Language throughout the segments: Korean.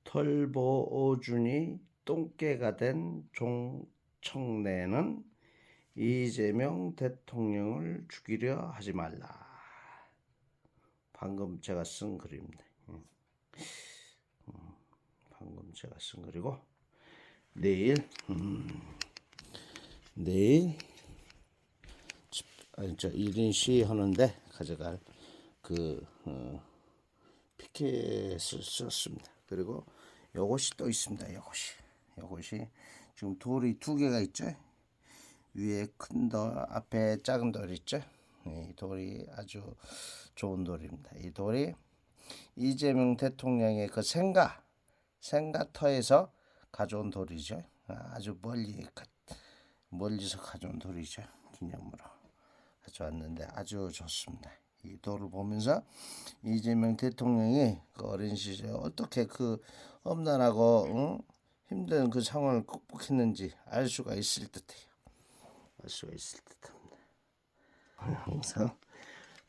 털보오준이 똥개가 된 종청래는 이재명 대통령을 죽이려 하지 말라. 방금 제가 쓴 글입니다. 방금 제가 쓴 글이고 내일 1인 시위하는데 가져갈 그 피켓을 썼습니다. 그리고 요것이 또 있습니다. 요것이 지금 돌이 두 개가 있죠. 위에 큰 돌, 앞에 작은 돌 있죠. 이 돌이 아주 좋은 돌입니다. 이 돌이 이재명 대통령의 그 생가터에서 가져온 돌이죠. 아주 멀리서 가져온 돌이죠. 기념으로 가져왔는데 아주 좋습니다. 이 돌을 보면서 이재명 대통령이 그 어린 시절 어떻게 그 험난하고 힘든 그 상황을 극복했는지 알 수가 있을 듯해요. 항상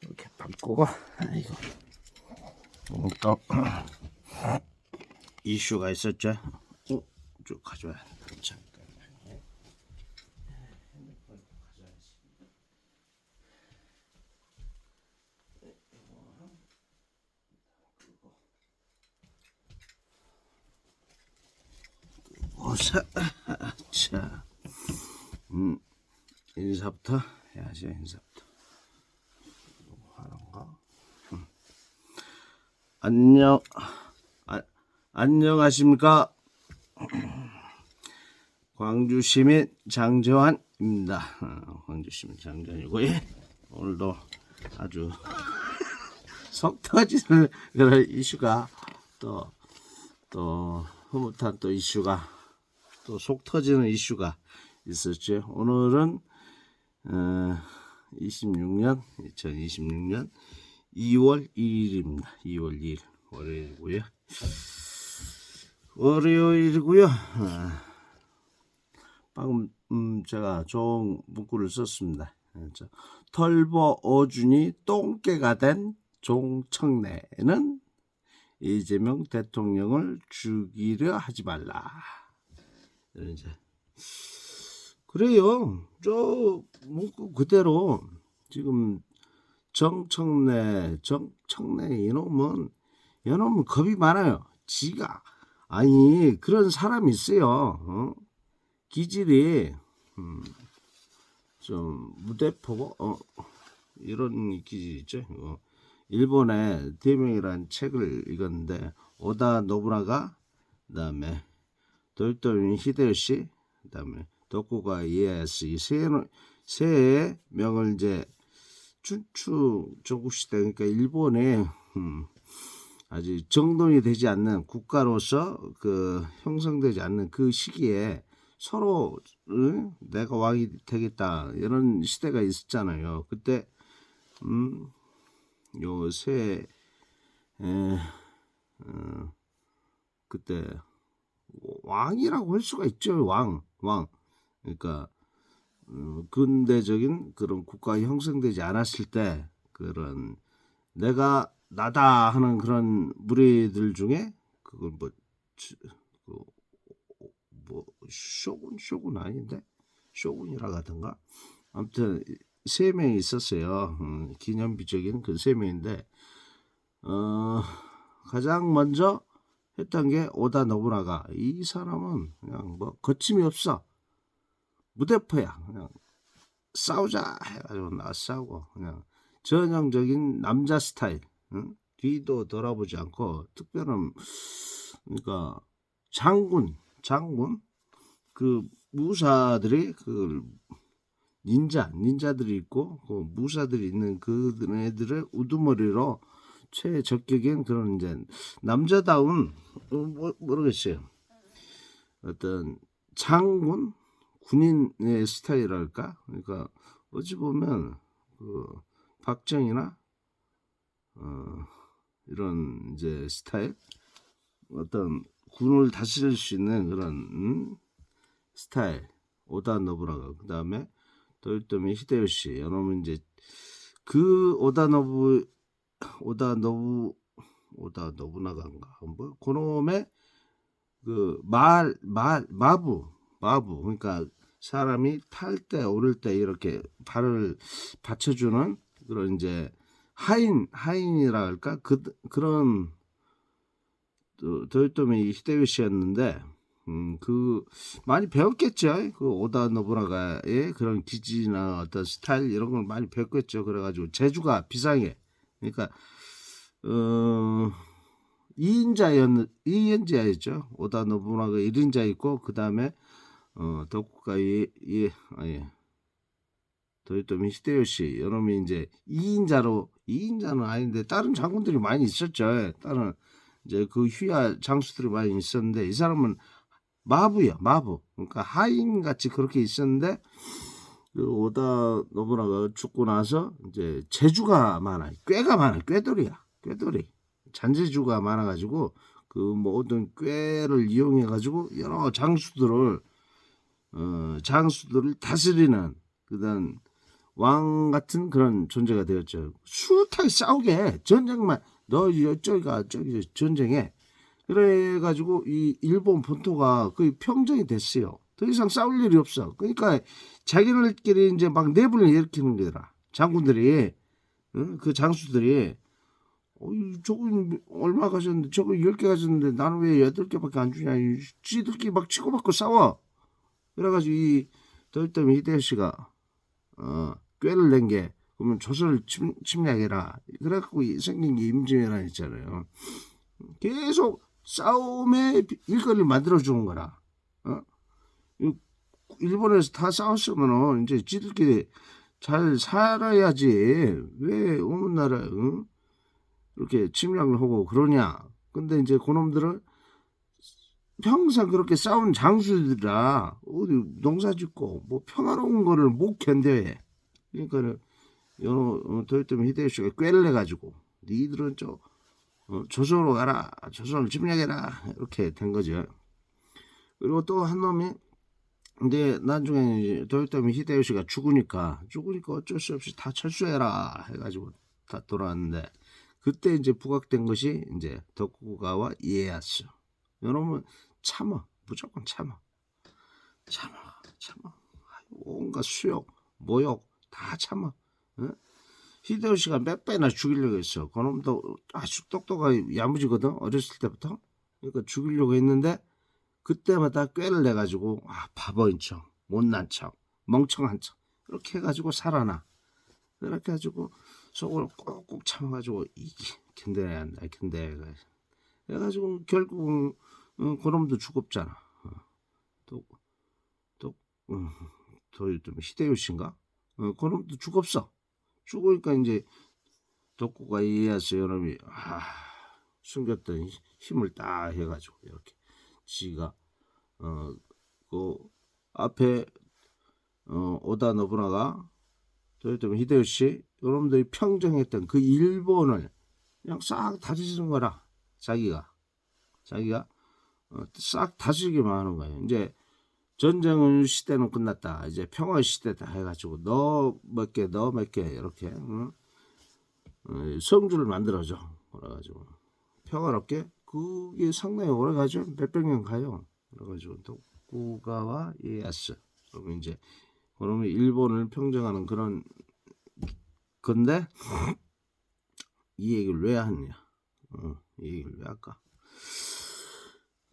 이렇게 바꾸고 오늘 또 이슈가 있었죠. 쭉 가져와야 돼. 자, 인사부터 해야죠. 인사부터 하는가? 안녕하십니까? 광주 시민 장재환입니다. 광주 시민 장재환이고 오늘도 아주 속 터지는 그런 이슈가 또 흐뭇한 또 이슈가 또 속 터지는 이슈가 있었죠. 오늘은 2026년 2월 2일입니다. 2월 2일 월요일이고요. 방금 제가 좋은 문구를 썼습니다. 털보오준이 똥개가 된 종청래는 이재명 대통령을 죽이려 하지 말라. 이제 그래요. 저 문구 그대로 지금 정청래 이놈은 겁이 많아요. 지가 아니 그런 사람이 있어요. 기질이 좀 무대포고 이런 기질 있죠. 일본의 대명이라는 책을 읽었는데 오다 노부나가 그다음에 도요토미 히데요시 그다음에 도쿠가 이에야스 이 세 명을 이제 춘추 전국시대 그러니까 일본에 아직 정돈이 되지 않는 국가로서 그 형성되지 않는 그 시기에 서로 내가 왕이 되겠다 이런 시대가 있었잖아요. 그때 요새 그때 왕이라고 할 수가 있죠. 왕 그러니까 근대적인 그런 국가가 형성되지 않았을 때 그런 내가 나다 하는 그런 무리들 중에 그걸 쇼군 아닌데 쇼군이라 하던가 아무튼 세 명이 있었어요. 기념비적인 그 세 명인데 가장 먼저 했던 게 오다 노부나가. 이 사람은 그냥 뭐 거침이 없어. 무대포야. 그냥 싸우자 해가지고 나 싸우고 그냥 전형적인 남자 스타일. 뒤도 돌아보지 않고 특별한 그러니까 장군 그 무사들이 그 닌자들이 있고 그 무사들이 있는 그 애들의 우두머리로 최적격인 그런 이제 남자다운 모르겠어요. 어떤 장군 군인의 스타일이랄까. 그러니까 어찌 보면 그 박정희나 이런 이제 스타일 어떤 군을 다스릴 수 있는 그런 스타일 오다 노부나가 그다음에 도요토미 히데요시 이놈은 이제 그 오다 노부나가인가 뭐 그놈의 그 마부 그러니까 사람이 탈 때 오를 때 이렇게 발을 받쳐주는 그런 이제 하인이라 할까 그런 도요토미 히데요시였는데 그 많이 배웠겠죠. 그 오다 노부나가의 그런 기지나 어떤 스타일 이런 걸 많이 배웠겠죠. 그래가지고 제주가 비상해. 그러니까 2인자였죠. 오다 노부나가 1인자 있고 그 다음에 도쿠가이 도요토미 히데요시 여러분이 이제 2인자는 아닌데 다른 장군들이 많이 있었죠. 다른 이제 그 휘하 장수들이 많이 있었는데 이 사람은 마부야 마부. 그러니까 하인 같이 그렇게 있었는데 그 오다 노부나가 죽고 나서 이제 제주가 많아, 꾀가 많아, 꾀돌이야, 꾀돌이. 잔재주가 많아가지고 그 모든 꾀를 이용해가지고 여러 장수들을 다스리는 그다음 왕 같은 그런 존재가 되었죠. 숱하게 싸우게 전쟁만 너 저기가 저기 전쟁에 그래가지고 이 일본 본토가 거의 평정이 됐어요. 더 이상 싸울 일이 없어. 그러니까 자기들끼리 이제 막 내분을 일으키는 거더라. 장군들이 그 장수들이 저건 얼마 가졌는데 저거 10개 가졌는데 나는 왜 8개밖에 안 주냐. 지들끼리 막 치고받고 싸워. 그래가지고 이 도요토미 히데요시가 꾀를 낸 게 그러면 조선을 침략해라. 그래갖고 생긴 게 임진왜란 있잖아요. 계속 싸움의 일거리를 만들어주는 거라. 일본에서 다 싸웠으면 이제 지들끼리 잘 살아야지. 왜 오는 나라 이렇게 침략을 하고 그러냐. 근데 이제 그놈들은 평생 그렇게 싸운 장수들이라 어디 농사 짓고 뭐 평화로운 거를 못 견뎌해. 그러니까 도요토미 히데요시가 꾀를 내가지고 니들은 조선으로 가라, 조선을 침략해라 이렇게 된 거죠. 그리고 또 한 놈이 근데 나중에 이제 도요토미 히데요시가 죽으니까 어쩔 수 없이 다 철수해라 해가지고 다 돌아왔는데 그때 이제 부각된 것이 이제 도쿠가와 이에야스. 여러분 무조건 참아. 온갖 수욕, 모욕 다 참아. 히데요시가 몇 배나 죽이려고 했어. 그놈도 아주 똑똑하게 야무지거든. 어렸을 때부터. 그러니까 죽이려고 했는데 그때마다 꾀를 내가지고 바보인 척, 못난 척, 멍청한 척 이렇게 해가지고 살아나. 그렇게 해가지고 속을 꾹꾹 참아가지고 견뎌야 한다. 그래가지고 결국 그놈도 죽었잖아. 도요토미 히데요시인가? 그놈도 죽었어. 죽으니까 이제 도쿠가 이에야스 여러분이 숨겼던 힘을 딱 해가지고 이렇게 지가 그 앞에 오다 노부나가 도요토미 히데요시 여러분들이 평정했던 그 일본을 그냥 싹 다스리는 거라. 자기가 싹 다스리기만 하는 거예요. 이제 전쟁 시대는 끝났다. 이제 평화 시대다 해가지고 너 몇 개 이렇게 성주를 만들어줘. 그래가지고 평화롭게 그게 상당히 오래 가죠. 몇백 년 가요. 그래가지고 도쿠가와 이에야스. 그러면 이제 그러면 일본을 평정하는 그런 건데 이 얘기를 왜 하느냐? 이 얘기를 왜 할까?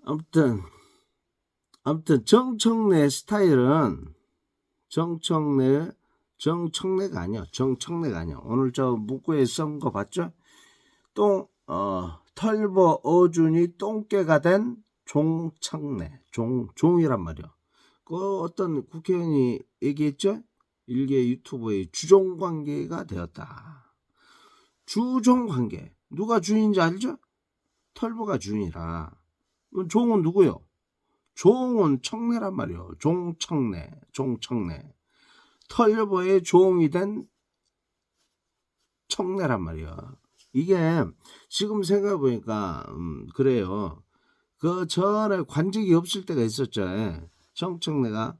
아무튼 정청래 스타일은 정청래가 아니야. 오늘 저 문구에 쓴 거 봤죠? 털보 어준이 똥개가 된 종청래. 종이란 말이야. 그 어떤 국회의원이 얘기했죠? 일개 유튜버의 주종관계가 되었다. 주종관계. 누가 주인인지 알죠? 털보가 주인이라. 종은 누구요? 종은 청래란 말이요. 종청래. 털보의 종이 된 청래란 말이야. 이게 지금 생각해보니까 그래요. 그 전에 관직이 없을 때가 있었죠. 종청래가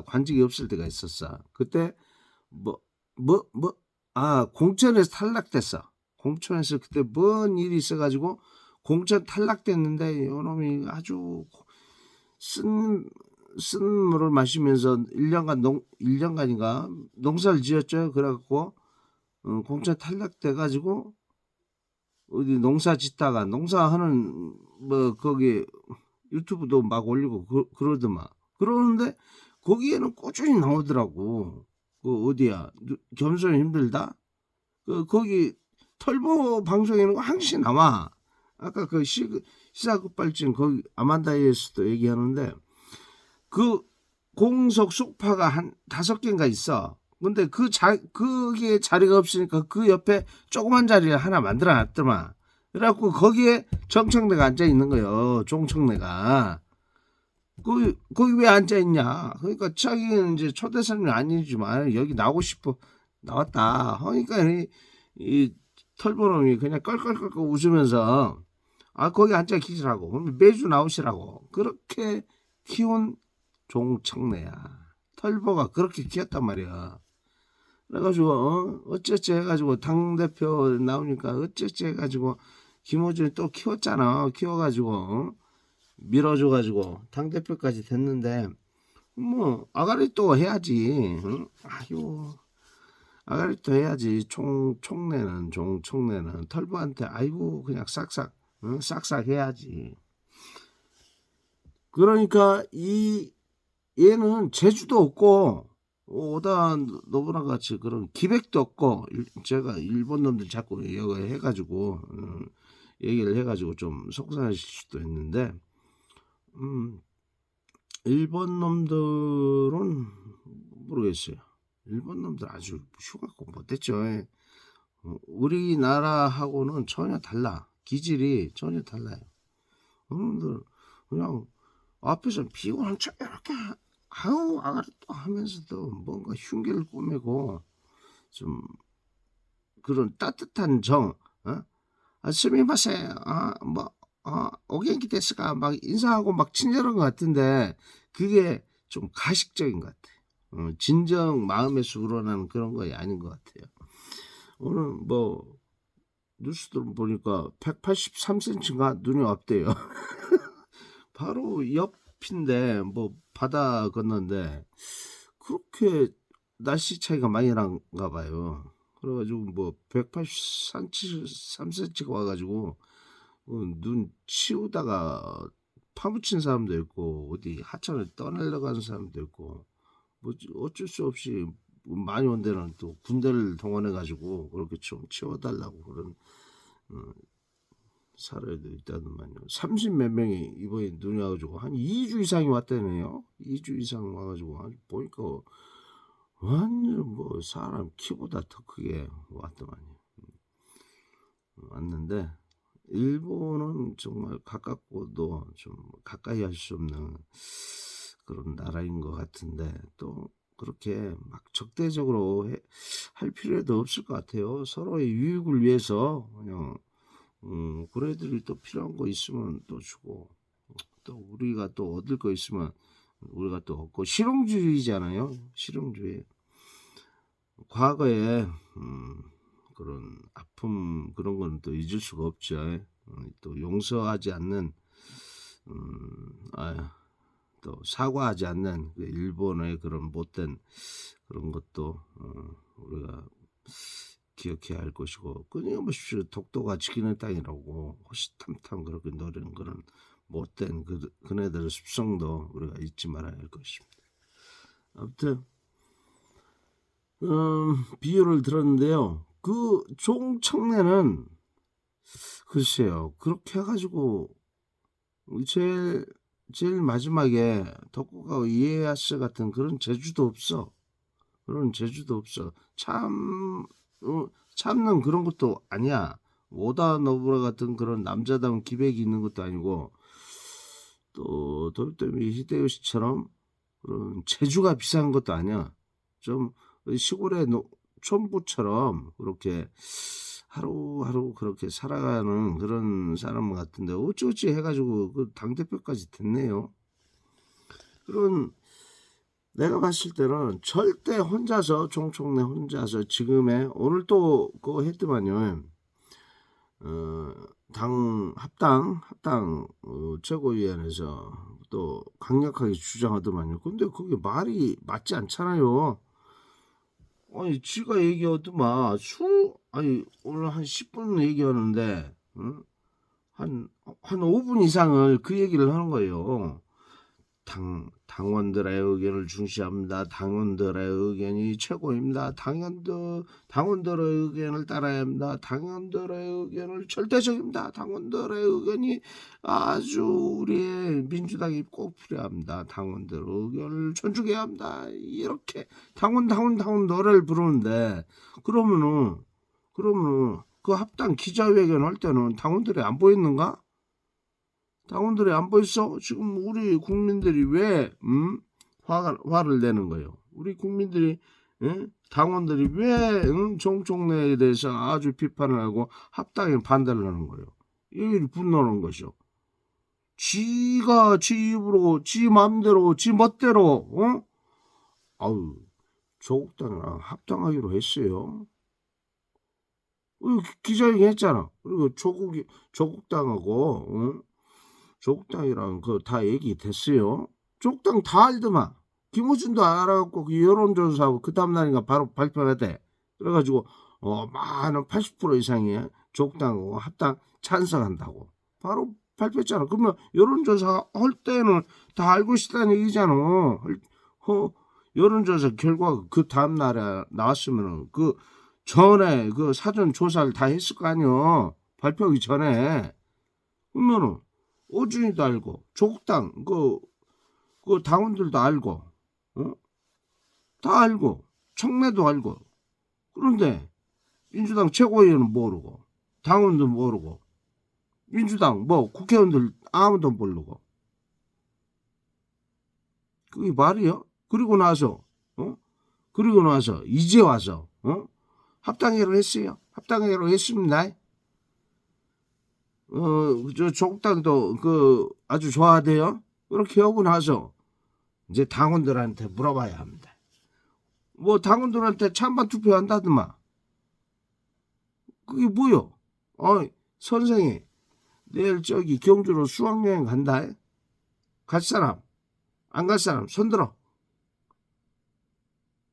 관직이 없을 때가 있었어. 그때 공천에서 탈락됐어. 공천에서 그때 뭔 일이 있어가지고 공천 탈락됐는데 요놈이 아주 쓴 물을 마시면서 1년간인가 농사를 지었죠. 그래갖고 공천 탈락돼 가지고 어디 농사 짓다가 농사하는 뭐 거기 유튜브도 막 올리고 그러더만. 그러는데 거기에는 꾸준히 나오더라고. 그 어디야 겸손이 힘들다. 거기 털보 방송에는 항상 나와. 아까 그 시사급발진 거기 아만다에서도 얘기하는데 그 공석 속파가 한 5개인가 있어. 근데 그게 자리가 없으니까 그 옆에 조그만 자리를 하나 만들어 놨더만. 그래갖고 거기에 정청래가 앉아 있는 거예요. 종청래가. 거기 왜 앉아 있냐. 그러니까 자기는 이제 초대 손님이 아니지만 여기 나오고 싶어 나왔다. 그러니까 이 털보놈이 그냥 껄껄껄껄 웃으면서 거기 앉아 계시라고. 그럼 매주 나오시라고. 그렇게 키운 종청래야. 털보가 그렇게 키웠단 말이야. 그래가지고 어쩌지 해가지고 당대표 나오니까 어쩌지 해가지고 김호준이 또 키웠잖아. 키워가지고 밀어줘가지고 당대표까지 됐는데 뭐 아가리 또 해야지. 응? 아유 아가리 또 해야지. 총내는 종총내는 털보한테 아이고 그냥 싹싹 응? 싹싹 해야지. 그러니까 얘는 재주도 없고 오다 노부나 같이 그런 기백도 없고 제가 일본 놈들 자꾸 여기 해가지고 얘기를 해가지고 좀 속상하실 수도 있는데 일본 놈들은 모르겠어요. 일본 놈들 아주 흉악고 못됐죠. 우리나라하고는 전혀 달라. 기질이 전혀 달라요. 놈들 그냥 앞에서 비고는 척 이렇게 아우 아가리 또 하면서도 뭔가 흉기를 꾸미고 좀 그런 따뜻한 정, 스미마세, 오겐키 데스가 막 인사하고 막 친절한 것 같은데 그게 좀 가식적인 것 같아요. 진정 마음에서 우러나는 그런 거 아닌 것 같아요. 오늘 뭐 뉴스들 보니까 183cm인가 눈이 없대요. 바로 옆인데 뭐 바다 건너인데 그렇게 날씨 차이가 많이 난가 봐요. 그래가지고 뭐 183cm가 와가지고 눈 치우다가 파묻힌 사람도 있고 어디 하천을 떠내려 가는 사람도 있고 뭐 어쩔 수 없이 많이 온 데는 또 군대를 동원해가지고 그렇게 좀 치워달라고 그런 사례도 있다더만요. 30몇 명이 이번에 눈이 와가지고 한 2주 이상이 왔다네요. 2주 이상 와가지고 보니까 완전 뭐 사람 키보다 더 크게 왔더만요. 왔는데 일본은 정말 가깝고도 좀 가까이 할 수 없는 그런 나라인 것 같은데 또 그렇게 막 적대적으로 할 필요도 없을 것 같아요. 서로의 유익을 위해서 그냥 그런 애들이 또 필요한 거 있으면 또 주고 또 우리가 또 얻을 거 있으면 우리가 또 얻고 실용주의잖아요. 실용주의. 과거에 그런 아픔 그런 거는 또 잊을 수가 없죠. 또 용서하지 않는 또 사과하지 않는 그 일본의 그런 못된 그런 것도 우리가 기억해야 할 것이고 끊임없이 독도가 지키는 땅이라고 호시탐탐 그렇게 노리는 그런 못된 그네들의 습성도 우리가 잊지 말아야 할 것입니다. 아무튼 비유를 들었는데요. 그 종청래는 글쎄요 그렇게 해가지고 제일 마지막에 덕후가 이에야스 같은 그런 재주도 없어. 그런 재주도 없어. 참는 그런 것도 아니야. 오다 노부라 같은 그런 남자다운 기백이 있는 것도 아니고 또 도요토미 히데요시처럼 그런 재주가 비싼 것도 아니야. 좀 시골의 촌부처럼 그렇게 하루하루 그렇게 살아가는 그런 사람 같은데 어찌어찌 해가지고 그 당대표까지 됐네요. 그런 내가 봤을 때는 절대 혼자서 종총래 혼자서 지금의 오늘 또 그거 했더만요. 당 합당 최고위원회에서 또 강력하게 주장하더만요. 근데 그게 말이 맞지 않잖아요. 아니 지가 얘기하더만 아니 오늘 한 10분 얘기하는데 응? 한 5분 이상을 그 얘기를 하는 거예요. 당원들의 의견을 중시합니다. 당원들의 의견이 최고입니다. 당원들의 의견을 따라야 합니다. 당원들의 의견을 절대적입니다. 당원들의 의견이 아주 우리의 민주당이 꼭 필요합니다. 당원들의 의견을 존중해야 합니다. 이렇게 당원 노래를 부르는데 그러면은 그 합당 기자회견 할 때는 당원들이 안 보였는가? 당원들이 안 보였어? 지금 우리 국민들이 왜 화를 내는 거예요? 우리 국민들이 당원들이 왜 정청래에 대해서 아주 비판을 하고 합당에 반대를 하는 거예요? 여기 분노하는 것이요. 지가 지 입으로 지 마음대로 지 멋대로 아유 조국당이랑 합당하기로 했어요. 기자회견 했잖아. 그리고 조국당하고 조국당이랑 그 다 얘기 됐어요. 조국당 다 알더만. 김우준도 알아갖고 그 여론조사하고 그 다음날인가 바로 발표했대. 그래가지고 많은 80% 이상이 조국당하고 합당 찬성한다고 바로 발표했잖아. 그러면 여론조사 할 때는 다 알고 있었다는 얘기잖아. 여론조사 결과가 그 다음날에 나왔으면 그 전에 그 사전 조사를 다 했을 거 아니야. 발표하기 전에. 그러면은 오준이도 알고 조국당 그 당원들도 알고 다 알고 청래도 알고 그런데 민주당 최고위원은 모르고 당원도 모르고 민주당 뭐 국회의원들 아무도 모르고 그게 말이야? 그리고 나서 이제 와서 합당회를 했어요. 합당회를 했습니다. 저 조국당도 아주 좋아하대요. 그렇게 하고 나서 이제 당원들한테 물어봐야 합니다. 뭐 당원들한테 찬반 투표한다더만. 그게 뭐요? 선생이 내일 저기 경주로 수학여행 간다. 갈 사람 안 갈 사람 손들어.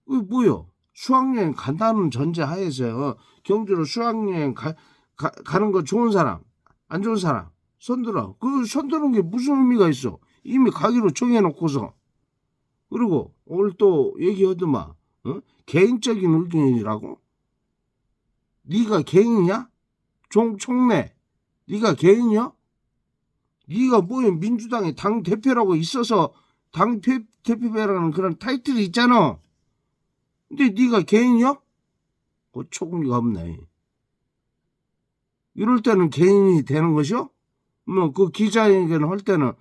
그게 뭐요? 수학여행 간다는 전제 하에서 경주로 수학여행 가는 거 좋은 사람 안 좋은 사람 손들어. 그 손드는 게 무슨 의미가 있어? 이미 가기로 정해놓고서. 그리고 오늘 또 얘기하더만 개인적인 의견이라고? 네가 개인이야? 총래 네가 개인이야? 네가 뭐야? 민주당의 당대표라고 있어서 당대표라는 그런 타이틀이 있잖아. 근데 네가 개인이야? 초공기가 없네. 이럴 때는 개인이 되는 것이요? 뭐 그 기자회견 할 때는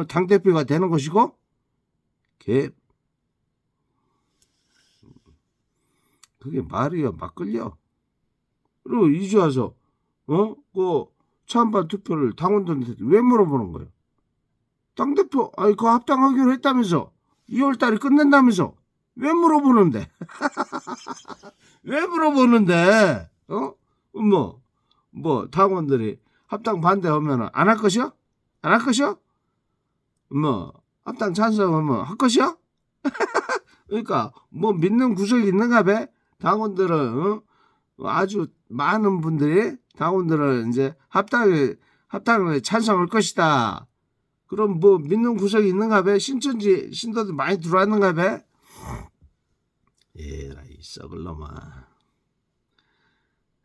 당대표가 되는 것이고 그게 말이야 막걸려. 그리고 이제 와서 그 찬반 투표를 당원들한테 왜 물어보는 거예요? 당대표 그거 합당하기로 했다면서 2월달에 끝낸다면서 왜 물어보는데? 왜 물어보는데? 뭐 당원들이 합당 반대하면 안 할 것이야? 안 할 것이야? 뭐 합당 찬성하면 할 것이야? 그러니까 뭐 믿는 구석이 있는가 봐. 당원들은 아주 많은 분들이 당원들은 이제 합당을 찬성할 것이다. 그럼 뭐 믿는 구석이 있는가 봐. 신도들 많이 들어왔는가 봐. 에라이 썩을 놈아.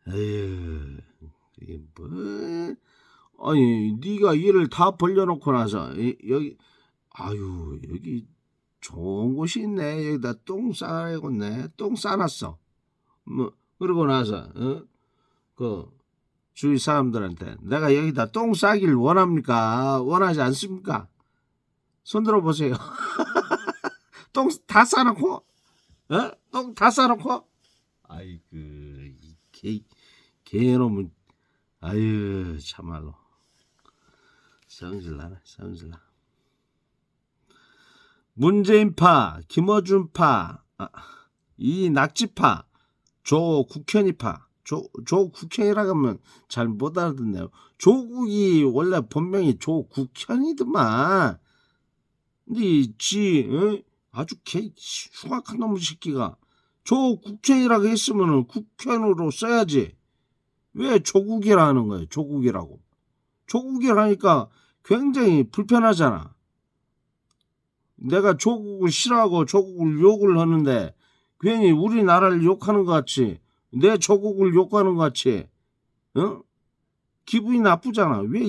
에휴 이게 뭐 아니 네가 일을 다 벌려놓고 나서 여기 좋은 곳이 있네. 여기다 똥 싸야겠네. 똥 싸놨어. 뭐 그러고 나서 그 주위 사람들한테 내가 여기다 똥 싸길 원합니까? 원하지 않습니까? 손들어 보세요. 똥 다 싸놓고 똥 다 싸놓고 아이고 이 개놈은 아유 참말로 성질나네 성질나. 문재인파, 김어준파, 이 낙지파, 조 국현이파 조국현이라고 하면 잘 못 알아듣네요. 조국이 원래 본명이 조국현이더만. 근데 아주 흉악한 놈의 새끼가 조국현이라고 했으면 국현으로 써야지. 왜 조국이라 하는 거예요? 조국이라고. 조국이라니까 굉장히 불편하잖아. 내가 조국을 싫어하고 조국을 욕을 하는데 괜히 우리나라를 욕하는 것 같이, 내 조국을 욕하는 것 같이, 기분이 나쁘잖아. 왜 네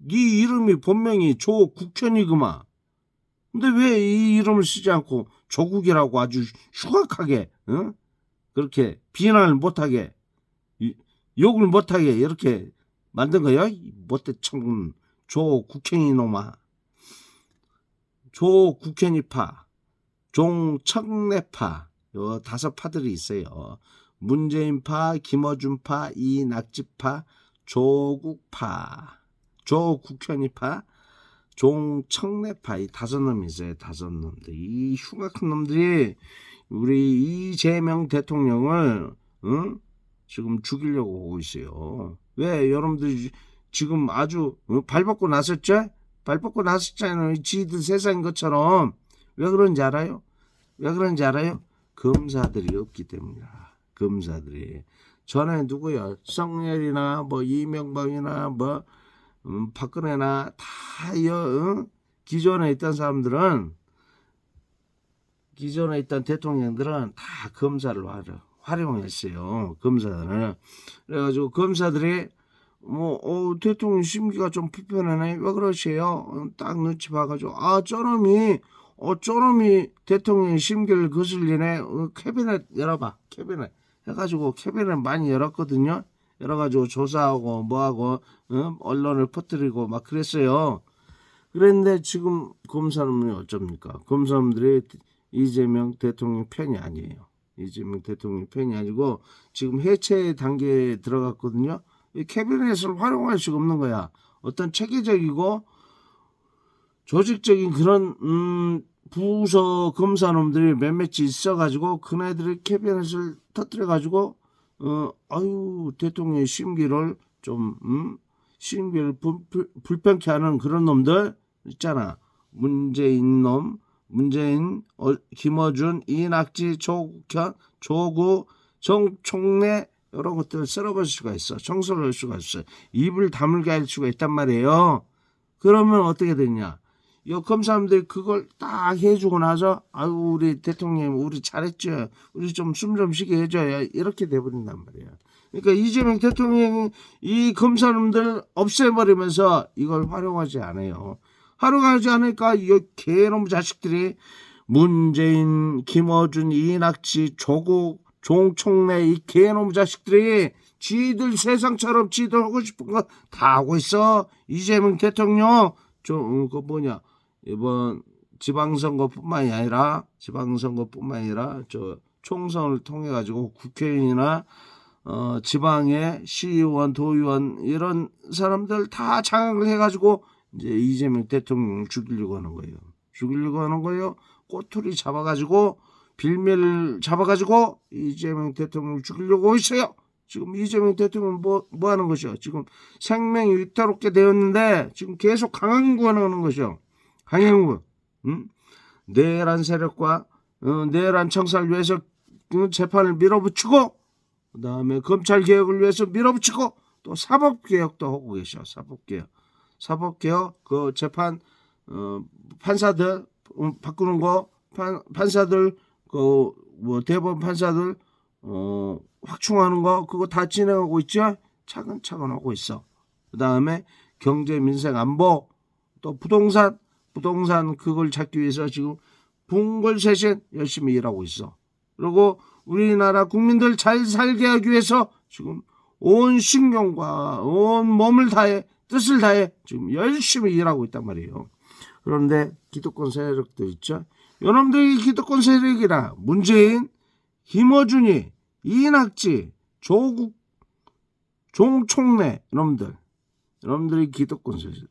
이름이 본명이 조국현이구만. 근데 왜 이 이름을 쓰지 않고 조국이라고 아주 흉악하게, 그렇게 비난을 못하게, 욕을 못하게 이렇게 만든 거야? 못돼 청 조국현이 놈아. 조국현이파, 종청래파, 요 5파들이 있어요. 문재인파, 김어준파, 이낙지파, 조국파, 조국현이파, 종청래파, 이 5놈이 있어요. 5놈들. 이 흉악한 놈들이 우리 이재명 대통령을 지금 죽이려고 하고 있어요. 왜 여러분들이 지금 아주 발벗고 나섰죠? 발벗고 나섰잖아요. 지들 세상인 것처럼. 왜 그런지 알아요? 왜 그런지 알아요? 검사들이 없기 때문이야. 검사들이. 전에 누구야? 성렬이나 뭐 이명박이나 뭐 박근혜나 다 기존에 있던 사람들은, 기존에 있던 대통령들은 다 검사를 활용했어요. 검사들은. 그래가지고 검사들이 대통령 심기가 좀 불편하네. 왜 그러세요? 딱 눈치 봐가지고 저놈이 대통령 심기를 거슬리네. 캐비넷 열어봐. 캐비넷 해가지고 캐비넷 많이 열었거든요. 열어가지고 조사하고 뭐하고 언론을 퍼뜨리고 막 그랬어요. 그랬는데 지금 검사놈이 어쩝니까? 검사놈들이 이재명 대통령 편이 아니에요. 이재명 대통령 편이 아니고 지금 해체 단계에 들어갔거든요. 이 캐비넷을 활용할 수가 없는 거야. 어떤 체계적이고 조직적인 그런 부서 검사놈들이 몇몇이 있어가지고 그네들이 캐비넷을 터뜨려가지고 대통령의 심기를 좀 심기를 불편케 하는 그런 놈들 있잖아. 문재인, 김어준, 이낙지, 조국현, 조국, 정총래 이런 것들을 썰어볼 수가 있어. 청소를 할 수가 있어. 입을 다물게 할 수가 있단 말이에요. 그러면 어떻게 되냐? 이 검사님들이 그걸 딱 해주고 나서 우리 대통령 우리 잘했죠. 우리 좀 숨 좀 쉬게 해줘야 이렇게 돼버린단 말이야. 그러니까 이재명 대통령이 이 검사님들 없애버리면서 이걸 활용하지 않아요. 활용하지 않으니까 이 개놈 자식들이 문재인, 김어준, 이낙지, 조국, 종총래 이 개놈 자식들이 지들 세상처럼 지들 하고 싶은 거 다 하고 있어. 이재명 대통령 이번 지방선거뿐만이 아니라 저 총선을 통해 가지고 국회의원이나 지방의 시의원, 도의원 이런 사람들 다 장악을 해가지고 이제 이재명 대통령을 죽이려고 하는 거예요. 꼬투리 잡아가지고 빌미를 잡아가지고 이재명 대통령을 죽이려고 있어요. 지금 이재명 대통령은 뭐 하는 것이요? 지금 생명이 위태롭게 되었는데 지금 계속 강행군하는 것이요. 강행군. 내란 세력과 내란 청사를 위해서 재판을 밀어붙이고 그다음에 검찰 개혁을 위해서 밀어붙이고 또 사법 개혁도 하고 계셔. 사법 개혁 그 재판 판사들 바꾸는 거 판사들 대법원 판사들 확충하는 거 그거 다 진행하고 있죠. 차근차근 하고 있어. 그다음에 경제 민생 안보 또 부동산 그걸 찾기 위해서 지금 분골쇄신 열심히 일하고 있어. 그리고 우리나라 국민들 잘 살게 하기 위해서 지금 온 신경과 온 몸을 다해 뜻을 다해 지금 열심히 일하고 있단 말이에요. 그런데 기득권 세력들 있죠. 이놈들이 기득권 세력이라 문재인, 김어준이, 이낙지, 조국, 종총래 이놈들이 기득권 세력.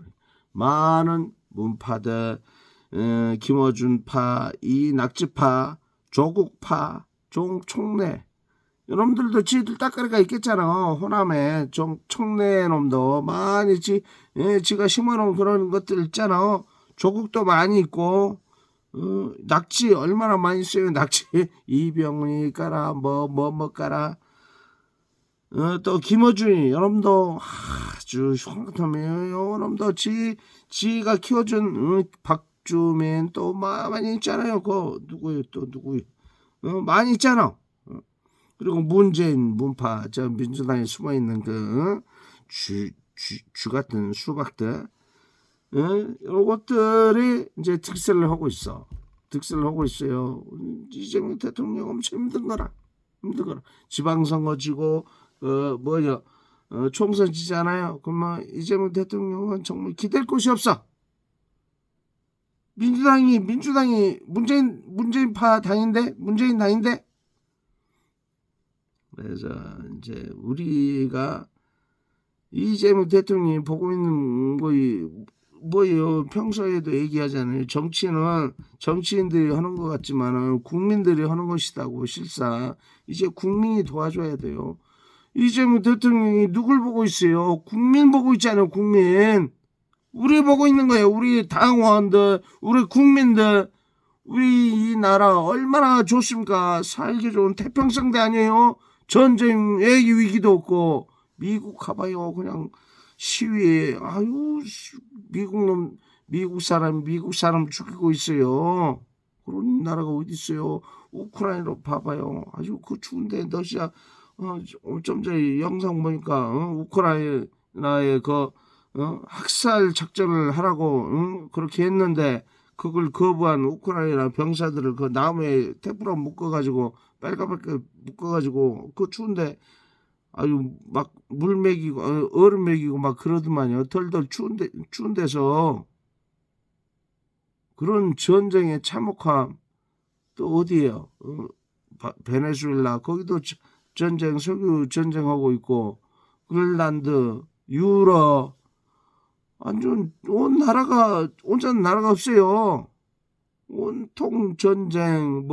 많은 문파들, 김어준파, 이낙지파, 조국파, 종총래 여러분들도 지들 따까리가 있겠잖아. 호남에 좀 청내 놈도 많이 지가 심어놓은 그런 것들 있잖아. 조국도 많이 있고 낙지 얼마나 많이 써요. 낙지 이병훈이 까라 뭐 까라. 또 김어준이 여러분도 아주 흉악하네요. 여러분도 지가 키워준 박주민 또 많이 있잖아요. 그 누구요 또 누구요? 많이 있잖아. 그리고 문재인 문파 저 민주당에 숨어 있는 그 주 같은 수박들, 요것들이 이제 득세를 하고 있어. 득세를 하고 있어요. 이재명 대통령 엄청 힘든 거라. 지방선거 지고 총선 지잖아요. 그러면 이재명 대통령은 정말 기댈 곳이 없어. 민주당이 문재인파 당인데 문재인 당인데. 그래서 이제 우리가 이재명 대통령이 보고 있는 거이 뭐예요? 평소에도 얘기하잖아요. 정치는 정치인들이 하는 것 같지만은 국민들이 하는 것이다고. 실상 이제 국민이 도와줘야 돼요. 이재명 대통령이 누굴 보고 있어요? 국민 보고 있잖아요. 국민. 우리 보고 있는 거예요. 우리 당원들, 우리 국민들. 우리 이 나라 얼마나 좋습니까? 살기 좋은 태평성대 아니에요? 전쟁 외기 위기도 없고. 미국 가봐요. 그냥 시위에 미국 사람 죽이고 있어요. 그런 나라가 어디 있어요? 우크라이나로 봐봐요. 아주 그 추운데 러시아 좀 전에 영상 보니까 우크라이나의 학살 작전을 하라고 그렇게 했는데 그걸 거부한 우크라이나 병사들을 그 나무에 테프로 묶어가지고 빨갛게 묶어가지고 그 추운데 아유 막 물 먹이고 얼음 먹이고 막 그러더만요. 덜덜 추운 데서 그런 전쟁의 참혹함 또 어디에요? 베네수엘라 거기도 전쟁 석유 전쟁하고 있고 그린란드 유럽 완전 온전한 나라가 없어요. 온통 전쟁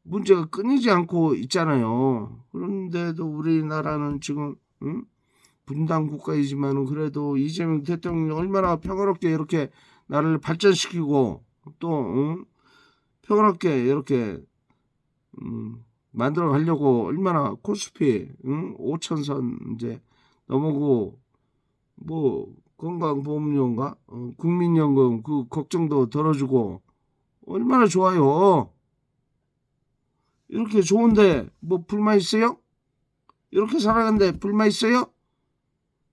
문제가 끊이지 않고 있잖아요. 그런데도 우리나라는 지금 분단 국가이지만은 그래도 이재명 대통령이 얼마나 평화롭게 이렇게 나라를 발전시키고 또 평화롭게 이렇게 만들어 가려고 얼마나 코스피 5천선 이제 넘어고 건강보험료인가 국민연금 그 걱정도 덜어주고 얼마나 좋아요. 이렇게 좋은데 불만 있어요? 이렇게 살아가는데 불만 있어요?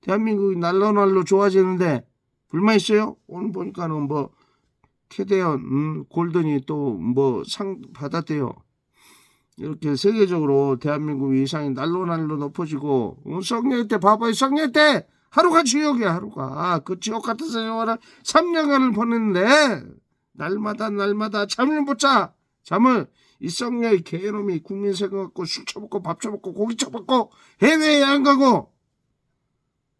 대한민국이 날로 좋아지는데 불만 있어요? 오늘 보니까는 캐대언 골든이 또 상 받았대요. 이렇게 세계적으로 대한민국 위상이 날로 높아지고 성령 때 봐봐요. 성령 때 하루가 지옥이야. 하루가 그 지옥 같은 세월을 3년간을 보냈는데 날마다 잠을 못 자. 잠을 이 성녀의 개놈이 국민 생각하고 술 처먹고 밥 처먹고 고기 처먹고 해외에 안 가고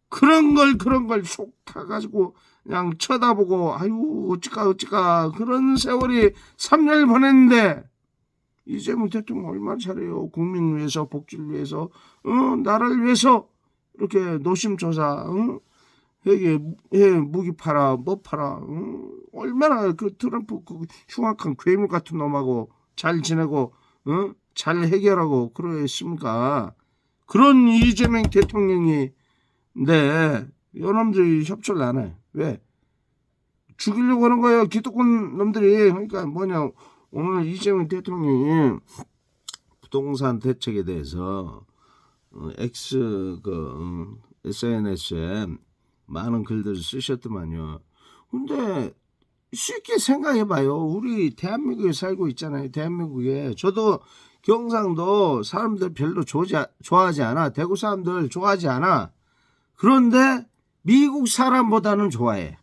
그런 걸 속 타가지고 그냥 쳐다보고 아유 어찌까 그런 세월이 3년을 보냈는데 이재명 대통령 얼마나 잘해요. 국민 위해서 복지를 위해서 나라를 위해서 이렇게 노심초사 회계 무기 팔아 팔아 얼마나 그 트럼프 그 흉악한 괴물 같은 놈하고 잘 지내고 잘 해결하고 그러했습니까? 그런 이재명 대통령이 여러분들이 협조를 안 해. 왜? 죽이려고 하는 거예요. 기득권 놈들이. 그러니까 오늘 이재명 대통령이 부동산 대책에 대해서 SNS에 많은 글들을 쓰셨더만요. 근데 쉽게 생각해봐요. 우리 대한민국에 살고 있잖아요. 대한민국에. 저도 경상도 사람들 별로 좋아하지 않아. 대구 사람들 좋아하지 않아. 그런데 미국 사람보다는 좋아해.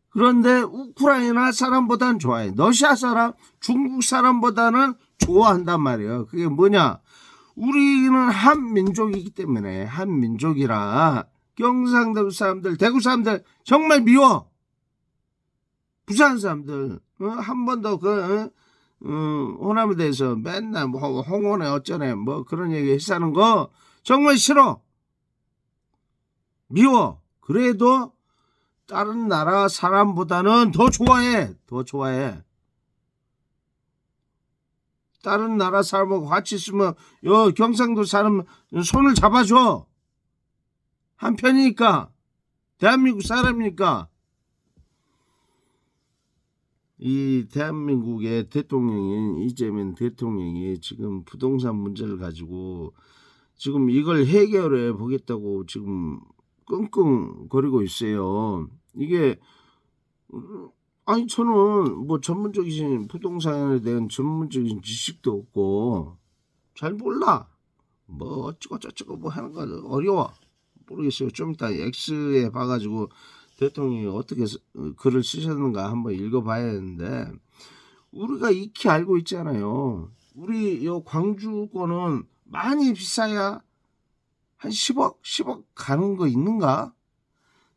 그런데 우크라이나 사람보다는 좋아해. 러시아 사람, 중국 사람보다는 좋아한단 말이에요. 그게 뭐냐? 우리는 한민족이기 때문에 한민족이라 경상도 사람들, 대구 사람들 정말 미워. 부산 사람들 한 번도 호남에 대해서 맨날 뭐 홍원에 어쩌네 뭐 그런 얘기 했다는 거 정말 싫어. 미워. 그래도 다른 나라 사람보다는 더 좋아해. 더 좋아해. 다른 나라 사람하고 같이 있으면 요 경상도 사람 손을 잡아줘. 한편이니까. 대한민국 사람이니까. 이 대한민국의 대통령인 이재명 대통령이 지금 부동산 문제를 가지고 지금 이걸 해결해 보겠다고 지금 끙끙거리고 있어요. 이게 아니 저는 뭐 전문적인 부동산에 대한 전문적인 지식도 없고 잘 몰라. 뭐 어쩌고 저쩌고 뭐 하는 거 어려워. 모르겠어요. 좀 이따 X에 봐가지고 대통령이 어떻게 글을 쓰셨는가 한번 읽어봐야 하는데 우리가 익히 알고 있잖아요. 우리 요 광주권은 많이 비싸야 한 10억 가는 거 있는가?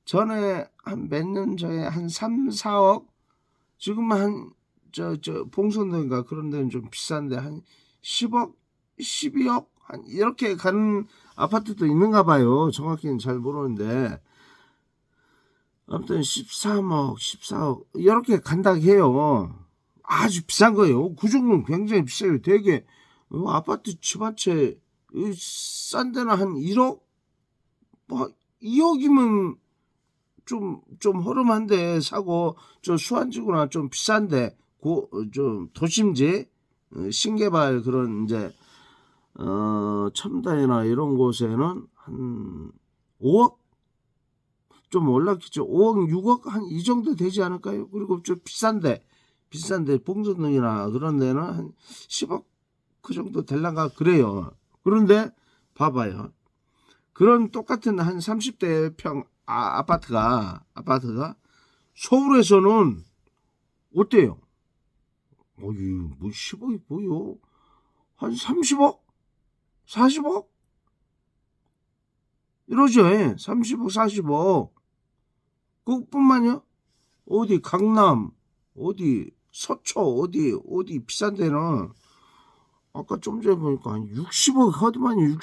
전에 한 몇 년 전에 한 3, 4억 지금 한 저 봉선동인가 그런 데는 좀 비싼데 한 10억, 12억 한 이렇게 가는 아파트도 있는가 봐요. 정확히는 잘 모르는데 아무튼 13억, 14억 이렇게 간다고 해요. 아주 비싼 거예요. 그 정도는 굉장히 비싸요. 되게 아파트 집 한 채 싼 데는 한 1억? 뭐 2억이면 좀 허름한데 사고 저 수완지구나 좀 비싼데 좀 도심지 신개발 그런 이제 첨단이나 이런 곳에는 한 5억 좀 올랐겠죠. 5억 6억 한 이 정도 되지 않을까요? 그리고 좀 비싼데 봉선동이나 그런 데는 한 10억 그 정도 될란가 그래요. 그런데 봐봐요. 그런 똑같은 한 30대 평 아파트가 서울에서는 어때요? 어이 뭐 10억이 뭐요? 한 30억? 40억? 이러죠. 30억 40억 그것뿐만요. 어디 강남 어디 서초 어디 비싼 데는 아까 좀 전에 보니까 한 60억 하더만요.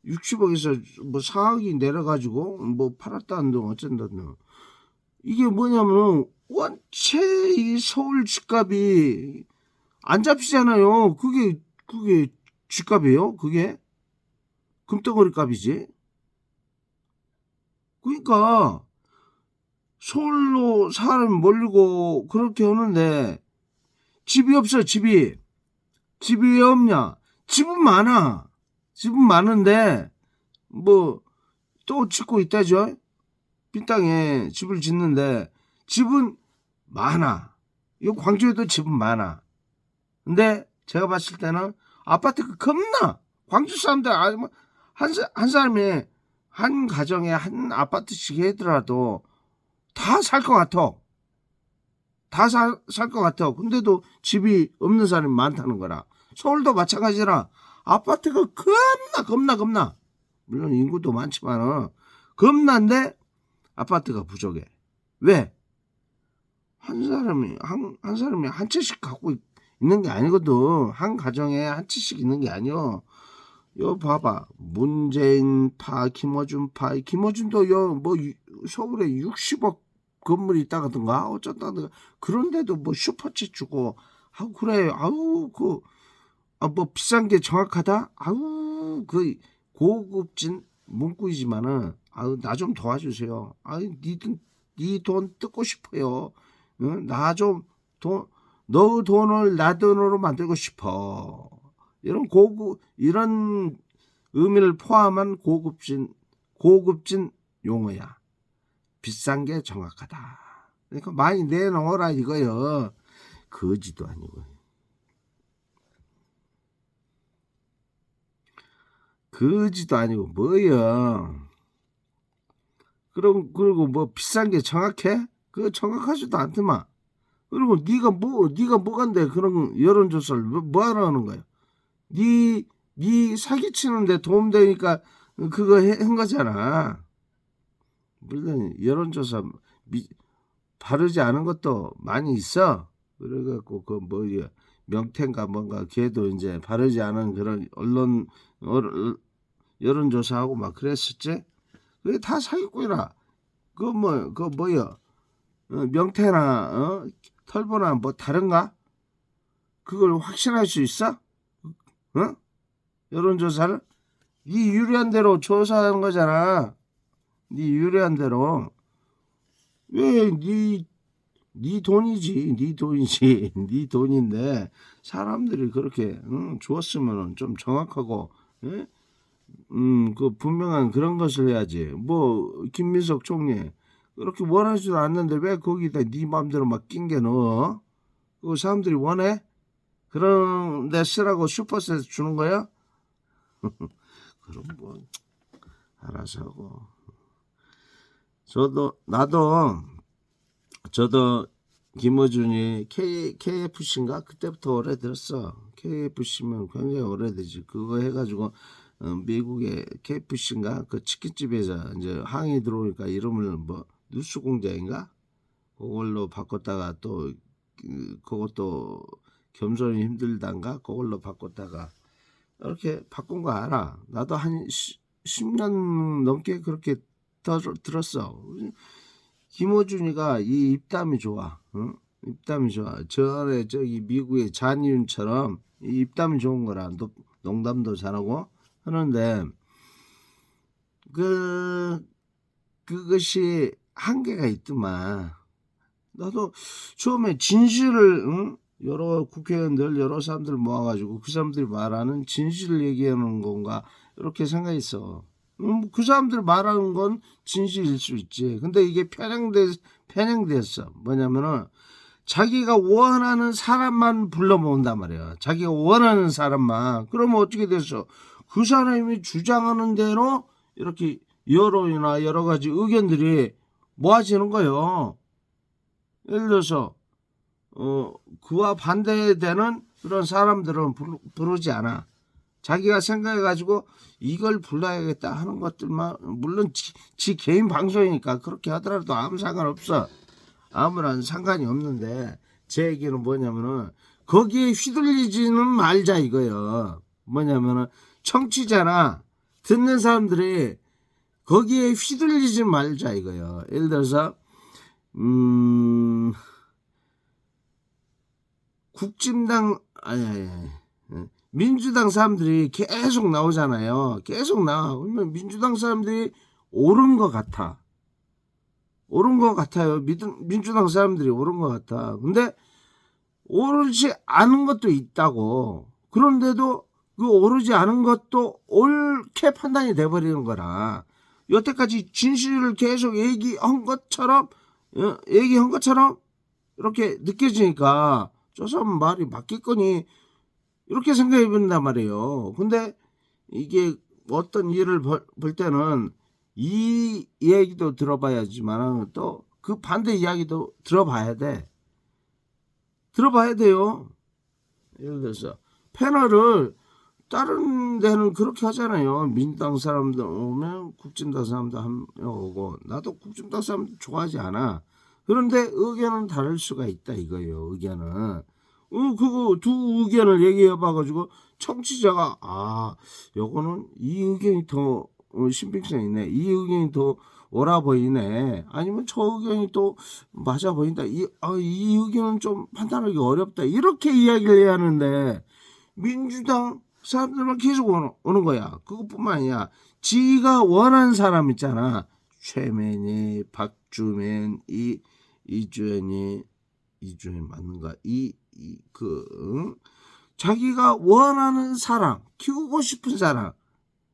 60억에서 뭐 4억이 내려가지고 뭐 팔았다는 둥 어쩐다는 둥. 이게 뭐냐면 원체 이 서울 집값이 안 잡히잖아요. 그게 집값이에요. 그게 금덩어리 값이지. 그러니까 서울로 사람이 몰리고 그렇게 오는데 집이 없어. 집이 왜 없냐? 집은 많아. 집은 많은데 뭐 또 짓고 있다죠. 빈 땅에 집을 짓는데 집은 많아. 이 광주에도 집은 많아. 근데 제가 봤을 때는 아파트가 겁나. 광주 사람들 한 사람이 한 가정에 한 아파트씩 하더라도 다 살 것 같아. 다 살 것 같아. 근데도 집이 없는 사람이 많다는 거라. 서울도 마찬가지라. 아파트가 겁나. 물론 인구도 많지만은 겁난데 아파트가 부족해. 왜? 한 사람이 한 채씩 갖고 있는 게 아니거든. 한 가정에 한 채씩 있는 게 아니여. 요 봐봐. 문재인 파, 김어준 파. 김어준도 뭐 서울에 60억 건물이 있다던가 어쩐다던가. 그런데도 뭐 슈퍼챗 주고. 아우 그래. 아우 뭐 비싼 게 정확하다? 아우 그 고급진 문구이지만은 아우 나 좀 도와주세요. 아우 니 돈 뜯고 싶어요. 응? 너 돈을 나 돈으로 만들고 싶어. 이런 의미를 포함한 고급진 용어야. 비싼 게 정확하다. 그러니까 많이 내놓으라 이거요. 거지도 아니고. 거지도 아니고 뭐야. 그리고 뭐 비싼 게 정확해? 그거 정확하지도 않더만. 그리고 네가 뭐간데 그런 여론조사를 뭐 하러 하는 거야? 네 사기치는데 도움되니까 그거 한 거잖아. 물론 여론조사 바르지 않은 것도 많이 있어. 그래갖고 그 뭐야 명태인가 뭔가 걔도 이제 바르지 않은 그런 여론조사하고 막 그랬었지. 그게 다 사기꾼이라. 그 뭐야 명태나 털보나 뭐 다른가? 그걸 확신할 수 있어? 어? 여론조사를 네 유리한 대로 조사하는 거잖아. 네 유리한 대로. 왜 네 돈이지, 네 돈이지, 네 돈인데 사람들이 그렇게 주었으면은 좀 정확하고, 예? 그 분명한 그런 것을 해야지. 뭐 김민석 총리 그렇게 원하지도 않는데 왜 거기다 네 마음대로 막 낀 게 넣어? 그 사람들이 원해? 그런데 쓰라고 슈퍼셋 주는 거야? 그럼 뭐 알아서 하고. 저도 김어준이 KFC인가 그때부터 오래 들었어. KFC면 굉장히 오래되지. 그거 해가지고 미국의 KFC인가 그 치킨집에서 이제 항의 들어오니까 이름을 뭐 뉴스공장인가 그걸로 바꿨다가 또 그것도 겸손이 힘들단가 그걸로 바꿨다가 이렇게 바꾼 거 알아. 나도 한 10년 넘게 그렇게 들었어. 김어준이가 이 입담이 좋아. 응? 입담이 좋아. 전에 저기 미국의 잔이윤처럼 이 입담이 좋은 거라. 농담도 잘하고 하는데 그것이 한계가 있더만. 나도 처음에 진실을 여러 국회의원들 여러 사람들 모아가지고 그 사람들이 말하는 진실을 얘기하는 건가 이렇게 생각했어. 그 사람들 말하는 건 진실일 수 있지. 근데 이게 편향됐어. 뭐냐면은 자기가 원하는 사람만 불러 모은단 말이야. 자기가 원하는 사람만. 그러면 어떻게 됐어? 그 사람이 주장하는 대로 이렇게 여론이나 여러 가지 의견들이 모아지는 거예요. 예를 들어서 그와 반대되는 그런 사람들은 부르지 않아. 자기가 생각해가지고 이걸 불러야겠다 하는 것들만 물론 지 개인 방송이니까 그렇게 하더라도 아무 상관없어. 아무런 상관이 없는데 제 얘기는 뭐냐면은 거기에 휘둘리지는 말자 이거예요. 뭐냐면은 청취자나 듣는 사람들이 거기에 휘둘리지 말자 이거예요. 예를 들어서 국진당 민주당 사람들이 계속 나오잖아요. 계속 나와. 그러면 민주당 사람들이 옳은 것 같아. 옳은 것 같아요. 민주당 사람들이 옳은 것 같아. 근데 옳지 않은 것도 있다고. 그런데도 그 옳지 않은 것도 옳게 판단이 돼버리는 거라. 여태까지 진실을 계속 얘기한 것처럼 이렇게 느껴지니까 저 사람 말이 맞겠거니 이렇게 생각해 본단 말이에요. 근데 이게 어떤 일을 볼 때는 이 이야기도 들어봐야지만 또 그 반대 이야기도 들어봐야 돼. 들어봐야 돼요. 예를 들어서 패널을 다른 데는 그렇게 하잖아요. 민주당 사람들 오면 국진당 사람들 한 명 오고 나도 국진당 사람들 좋아하지 않아. 그런데 의견은 다를 수가 있다 이거예요. 의견은. 그거 두 의견을 얘기해 봐가지고 청취자가 요거는 이 의견이 더 신빙성 있네. 이 의견이 더 옳아 보이네. 아니면 저 의견이 또 맞아 보인다. 이 의견은 좀 판단하기 어렵다. 이렇게 이야기를 해야 하는데 민주당 사람들만 계속 오는 거야. 그것뿐만 아니라 지가 원하는 사람 있잖아. 최면이, 박주면, 이주연이 맞는가? 자기가 원하는 사람, 키우고 싶은 사람,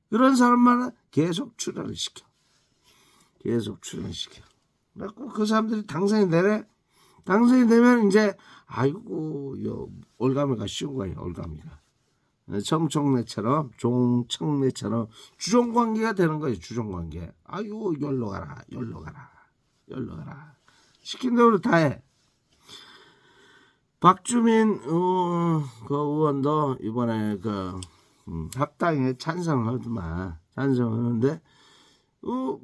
그런 사람만 계속 출연을 시켜. 그래갖고 그 사람들이 당선이 되네. 당선이 되면 이제 올가미가 쉬운 거예요. 올가미가. 종청래처럼 주종관계가 되는 거예요. 주종관계. 열로 가라. 시킨 대로 다 해. 박주민 그 의원도 이번에 그 합당에 찬성하더만. 찬성하는데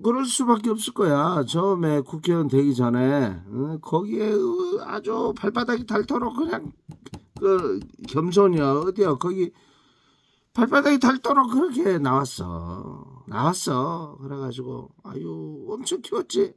그럴 수밖에 없을 거야. 처음에 국회의원 되기 전에 거기에 아주 발바닥이 닳도록 그냥 그 겸손이야 어디야 거기 발바닥이 닳도록 그렇게 나왔어. 그래가지고 아유 엄청 키웠지.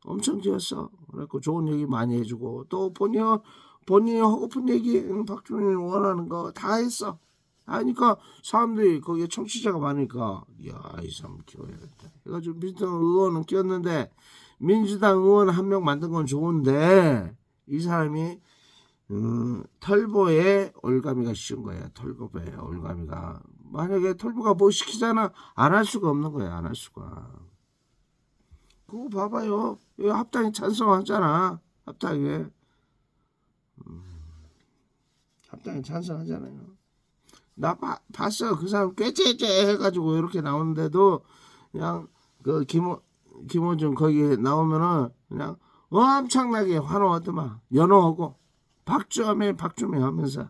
엄청 키웠어. 그래갖고 좋은 얘기 많이 해주고 또 본인이 하고픈 얘기 박주민이 원하는 거 다 했어. 하니까 사람들이 거기에 청취자가 많으니까 야 이 사람 키워야겠다 해가지고 민주당 의원은 키웠는데 민주당 의원 한 명 만든 건 좋은데 이 사람이 털보에 올가미가 씌운 거야. 털보에 올가미가 만약에 털보가 뭐 시키잖아 안 할 수가 없는 거야. 안 할 수가. 그거 봐봐요. 합당에 찬성하잖아. 합당에 찬성하잖아요. 나 봤어. 그 사람 꾀죄죄 해가지고 이렇게 나오는데도 그냥 그 김호준 거기 나오면은 그냥 엄청나게 환호하더만 연호하고 박주미 하면서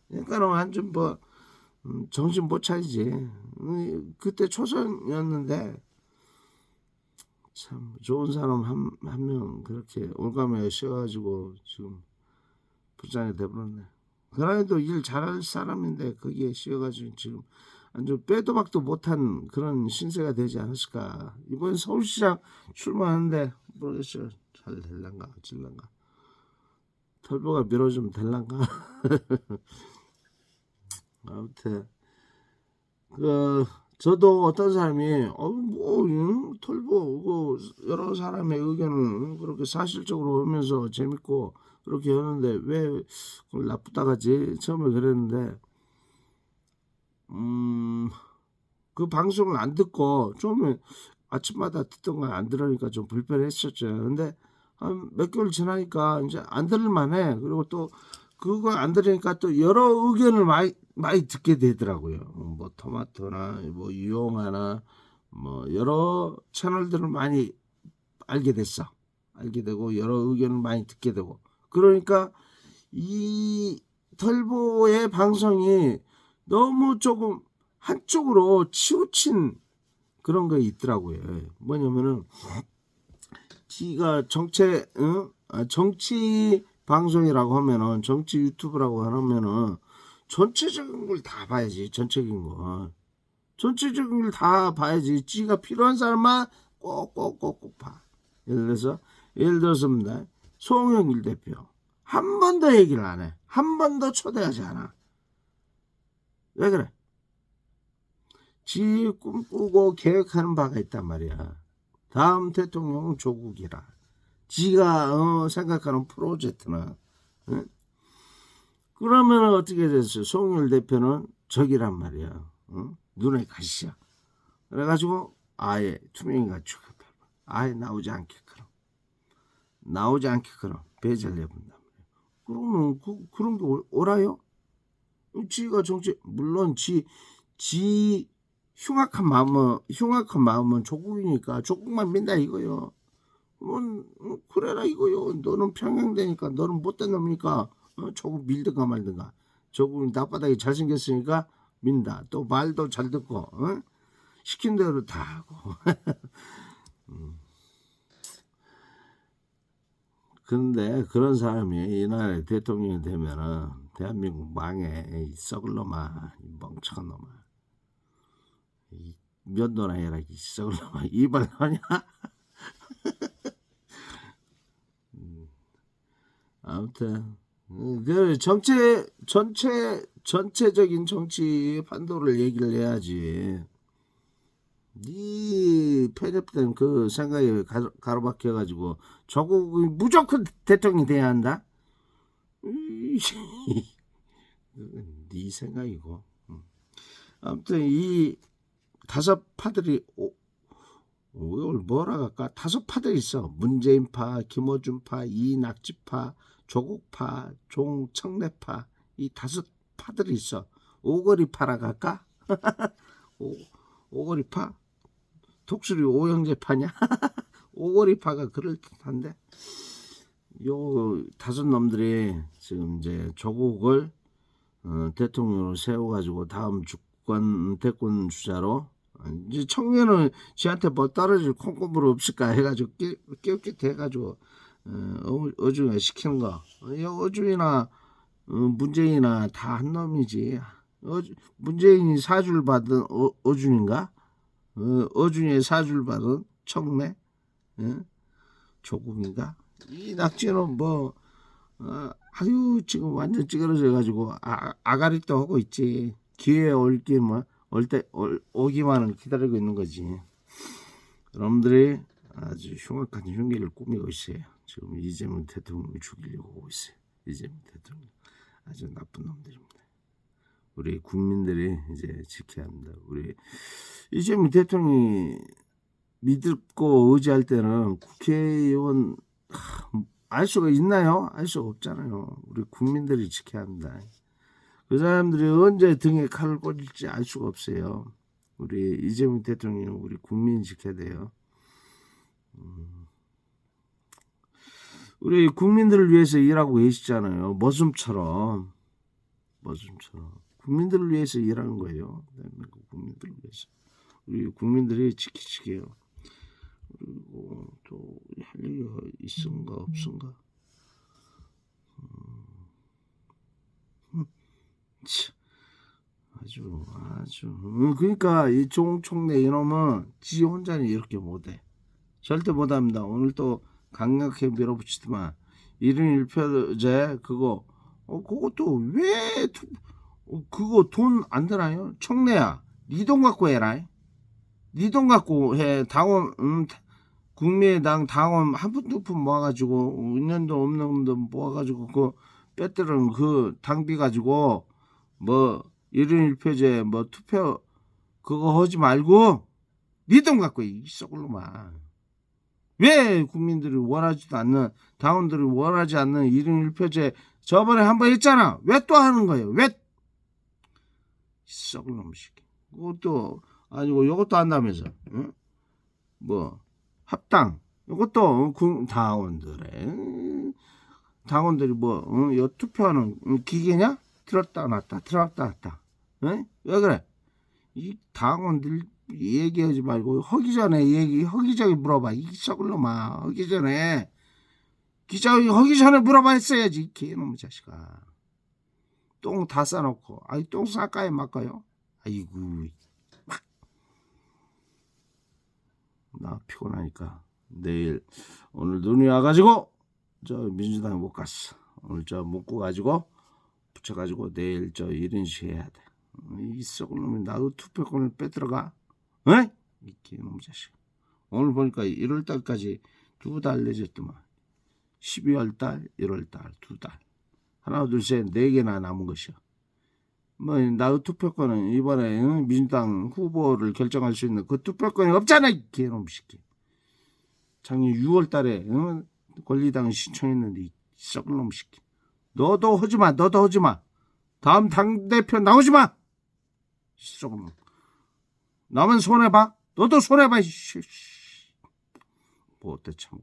그러니까 완전 뭐 정신 못 차리지. 그때 초선이었는데 참 좋은 사람 한 명 그렇게 올가매에 씌워가지고 지금 부장이 돼버렸네. 그래도 일 잘할 사람인데 거기에 씌워가지고 지금 완전 빼도 박도 못한 그런 신세가 되지 않았을까. 이번 서울시장 출마하는데 모르겠어요. 잘 될란가 어찔란가. 털보가 밀어주면 될란가. 아무튼 저도 어떤 사람이 털보 여러 사람의 의견을 그렇게 사실적으로 하면서 재밌고 그렇게 하는데 왜 그걸 나쁘다 하지? 처음에 그랬는데 그 방송을 안 듣고 처음에 아침마다 듣던 걸 안 들으니까 좀 불편했었죠. 근데 한 몇 개월 지나니까 이제 안 들을만해. 그리고 또 그거 안 들으니까 또 여러 의견을 많이 듣게 되더라고요. 뭐 토마토나 뭐 유용하나 뭐 여러 채널들을 많이 알게 되고 여러 의견을 많이 듣게 되고 그러니까 이 털보의 방송이 너무 조금 한쪽으로 치우친 그런 거 있더라고요. 뭐냐면은 지가 정치 방송이라고 하면은 정치 유튜브라고 하면은 전체적인 걸 다 봐야지. 전체적인 걸 다 봐야지. 지가 필요한 사람만 꼭꼭꼭꼭 봐. 예를 들었습니다. 송영길 대표 한 번도 얘기를 안 해. 한 번도 초대하지 않아. 왜 그래? 지 꿈꾸고 계획하는 바가 있단 말이야. 다음 대통령은 조국이라. 지가 생각하는 프로젝트는 그러면 어떻게 됐어요? 송영길 대표는 적이란 말이야. 눈에 가시야. 그래가지고 아예 투명인간 취급해. 아예 나오지 않게끔 배제를 해본단 말이야. 그러면 그런 게 옳아요? 지가 정치 물론 지 흉악한 마음은 조국이니까 조국만 민다 이거요. 그래라 이거요. 너는 평양되니까 너는 못된 놈이니까 조국 밀든가 말든가. 조국이 나바닥이 잘생겼으니까 민다. 또 말도 잘 듣고 시킨 대로 다 하고. 근데 그런 사람이 이날 대통령이 되면은 대한민국 망해. 이 썩을 놈아. 이 멍청한 놈아. 이 면도나 해라. 이 썩을 놈아. 이발 하냐? 아무튼 그 전체적인 정치 판도를 얘기를 해야지. 네 편협된 그 생각에 가로막혀가지고 조국이 무조건 대통령이 돼야 한다. 네 생각이고. 아무튼 이 다섯 파들이 이걸 뭐라 할까? 다섯 파들이 있어. 문재인파, 김어준파, 이낙지파, 조국파, 종청래파 이 다섯 파들이 있어. 오거리파라 갈까? 오거리파? 독수리 오형제파냐? 오거리파가 그럴듯한데 요 다섯 놈들이 지금 이제 조국을 대통령으로 세워가지고 다음 대권 주자로 이제 청년은 지한테 뭐 떨어질 콩고물 없을까 해가지고 깨끗 해가지고 어중에 시키는 거. 어중이나 문재인이나 다 한 놈이지. 문재인이 사주를 받은 어중인가? 어중에 사주를 받은 청래? 조국인가? 이 낙지는 뭐 아유 지금 완전 찌그러져 가지고 아가리도 하고 있지. 기회 올기만 오기만을 기다리고 있는 거지. 여러분들이 아주 흉악한 흉기를 꾸미고 있어요. 지금 이재명 대통령을 죽이려고 하고 있어요. 이재명 대통령 아주 나쁜 놈들입니다. 우리 국민들이 이제 지켜야 합니다. 우리 이재명 대통령이 믿고 의지할 때는 국회의원 알 수가 있나요? 알 수가 없잖아요. 우리 국민들이 지켜야 합니다. 그 사람들이 언제 등에 칼을 꽂을지 알 수가 없어요. 우리 이재명 대통령은 우리 국민이 지켜야 돼요. 우리 국민들을 위해서 일하고 계시잖아요. 머슴처럼 국민들을 위해서 일하는 거예요. 국민들을 위해서 우리 국민들이 지키시게요. 그리고 또 할 얘기가 있은가 없은가? 아주 그러니까 이 종총내 이놈은 지 혼자는 이렇게 못해. 절대 못합니다. 오늘 또 강력하게 밀어붙이더만 1인 1표제 그거 그것도 왜 그거 돈 안 드나요? 청내야 네 돈 갖고 해라. 네 돈 갖고 해. 당원 국민의당 당원 한 푼 두 푼 모아가지고 은연도 없는 돈 모아가지고 그 빼들은 그 당비 가지고 뭐 1인 1표제 뭐 투표 그거 하지 말고 네 돈 갖고 이 썩을로만. 왜 국민들이 원하지도 않는 당원들이 원하지 않는 1인 1표제 저번에 한번 했잖아. 왜 또 하는 거예요? 왜? 썩을 놈식. 그것도 아니고 이것도 한다면서. 응? 뭐 합당 이것도 당원들이 뭐 요 투표하는 기계냐? 들었다 놨다 들었다 놨다. 응? 왜 그래? 이 당원들 얘기하지 말고 하기 전에 허기자기 물어봐. 이 썩을 놈아. 하기 전에 하기 전에 물어봐 했어야지. 개놈의 자식아. 똥 다 싸놓고 아이 똥 쌀까요 말까요? 아이고 나 피곤하니까 내일 오늘 눈이 와가지고 저 민주당에 못 갔어. 오늘 저 묶고 가지고 붙여가지고 내일 저 1인시 해야 돼. 이 썩을 놈이 나도 투표권을 빼들어가. 에? 이 개놈의 자식. 오늘 보니까 1월달까지 2달 내줬더만 12월달 1월달 2달 하나 둘셋 4개나 남은 것이야. 뭐 나도 투표권은 이번에 민주당 후보를 결정할 수 있는 그 투표권이 없잖아. 이 개놈 새끼. 작년 6월달에 권리당을 신청했는데 이 썩을 놈 새끼. 너도 하지마. 다음 당대표 나오지마. 썩을 놈. 나만 손해봐. 너도 손해봐. 뭐 어때 참.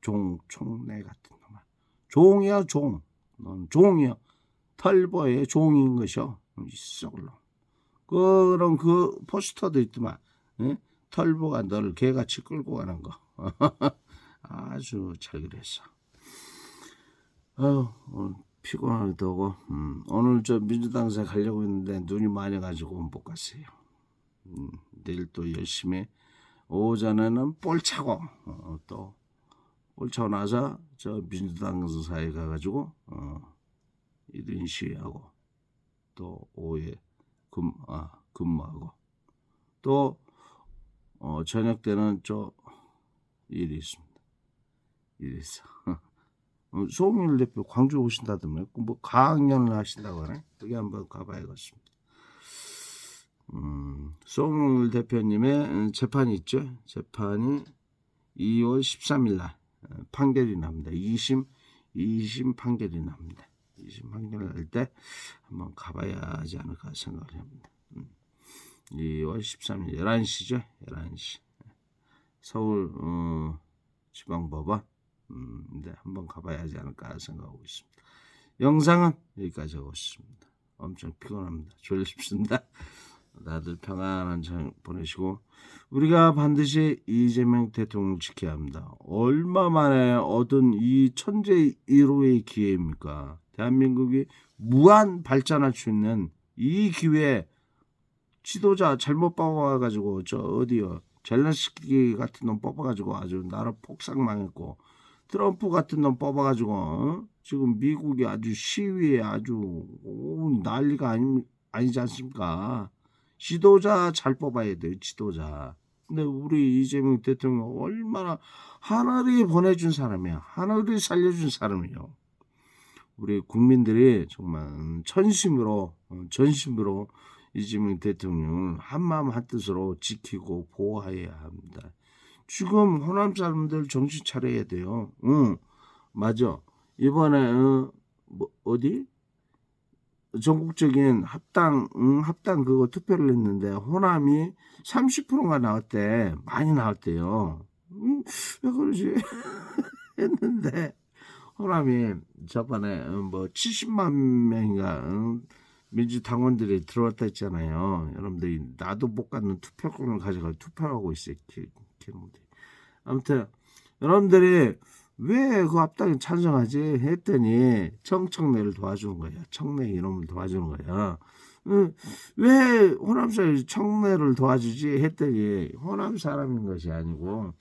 총내 같은 놈아. 종이야 종. 넌 종이야. 털보의 종인 것이요. 썩을 놈. 그런 그 포스터도 있더만. 털보가 너를 개같이 끌고 가는 거. 아주 잘 그랬어. 오늘 피곤하다고. 오늘 저 민주당사 가려고 했는데 눈이 많이 가지고 못 갔어요. 내일 또 열심히 오전에는 볼 차고 또 볼 차고 나서 저 민주당사에 가가지고 1인 시위하고 또 오후에 근무하고 또 저녁 때는 저 일이 있습니다. 일이 있어. 송영길 대표 광주 오신다더만 뭐 강연을 하신다고 하네. 여기 한번 가봐야겠습니다. 송영길 대표님의 재판이 있죠. 재판이 2월 13일 날 판결이 납니다. 2심 판결이 납니다. 2심 판결을 날 때 한번 가봐야 하지 않을까 생각을 합니다. 2월 13일 11시죠. 11시 서울 지방법원 네, 한번 가봐야 하지 않을까 생각하고 있습니다. 영상은 여기까지 하고 있습니다. 엄청 피곤합니다. 졸립습니다. 다들 평안한 장 보내시고 우리가 반드시 이재명 대통령 지켜야 합니다. 얼마 만에 얻은 이 천재 1호의 기회입니까? 대한민국이 무한 발전할 수 있는 이 기회에 지도자 잘못 뽑아가지고 저 어디요 젤렌스키 같은 놈 뽑아가지고 아주 나라 폭삭 망했고 트럼프 같은 놈 뽑아가지고 지금 미국이 아주 시위에 아주 난리가 아니지 않습니까? 지도자 잘 뽑아야 돼요. 지도자. 근데 우리 이재명 대통령 얼마나 하늘이 보내준 사람이야. 하늘이 살려준 사람이에요. 우리 국민들이 정말 전심으로 이재명 대통령을 한마음 한뜻으로 지키고 보호해야 합니다. 지금 호남 사람들 정신 차려야 돼요. 응, 맞아. 이번에 뭐 어디 전국적인 합당 그거 투표를 했는데 호남이 30%가 나왔대. 많이 나왔대요. 왜 그러지? 했는데 호남이 저번에 뭐 70만 명인가 민주당원들이 들어왔다 했잖아요. 여러분들이 나도 못 갖는 투표권을 가져가 투표하고 있어요. 아무튼 여러분들이 왜 그 합당에 찬성하지 했더니 청내를 도와주는 거야. 청내 이놈을 도와주는 거야. 왜 호남 사람이 청내를 도와주지 했더니 호남 사람인 것이 아니고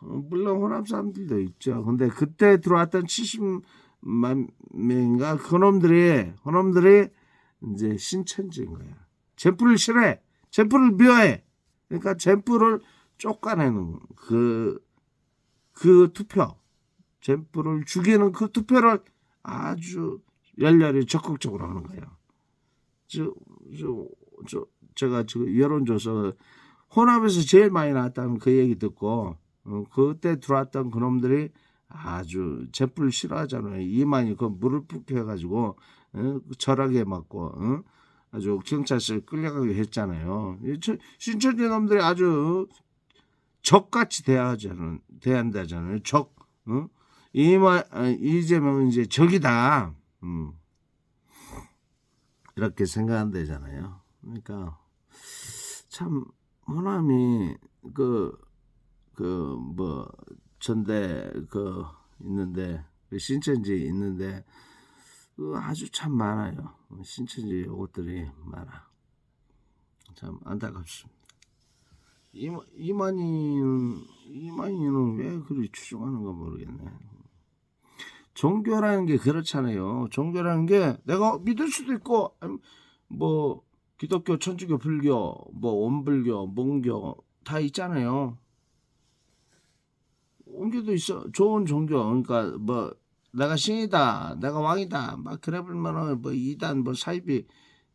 물론 호남 사람들도 있죠. 근데 그때 들어왔던 70만 명인가 그놈들이 이제 신천지인 거야. 젠프를 싫어해. 젠프를 미워해. 그러니까 젠프를 쫓아내는 그 투표. 젠프를 죽이는 그 투표를 아주 열렬히 적극적으로 하는 거예요. 제가 지금 여론조사 호남에서 제일 많이 나왔다는 그 얘기 듣고 그때 들어왔던 그놈들이 아주 젠프를 싫어하잖아요. 이만희 그 물을 푹 해가지고 절하게 맞고 아주 경찰서에 끌려가게 했잖아요. 신천지 놈들이 아주 적같이 대한다잖아요. 적. 이재명은 이제 적이다. 이렇게 생각한다잖아요. 그러니까 참 호남이 뭐 전대 있는데 신천지 있는데 아주 참 많아요. 신천지 옷들이 많아. 참 안타깝습니다. 이만희는 왜 그리 추종하는가 모르겠네. 종교라는 게 그렇잖아요. 종교라는 게 내가 믿을 수도 있고 뭐 기독교, 천주교, 불교, 뭐 원불교, 몽교 다 있잖아요. 원교도 있어. 좋은 종교. 그러니까 뭐 내가 신이다, 내가 왕이다, 막 그래 보면은 뭐 이단, 뭐 사이비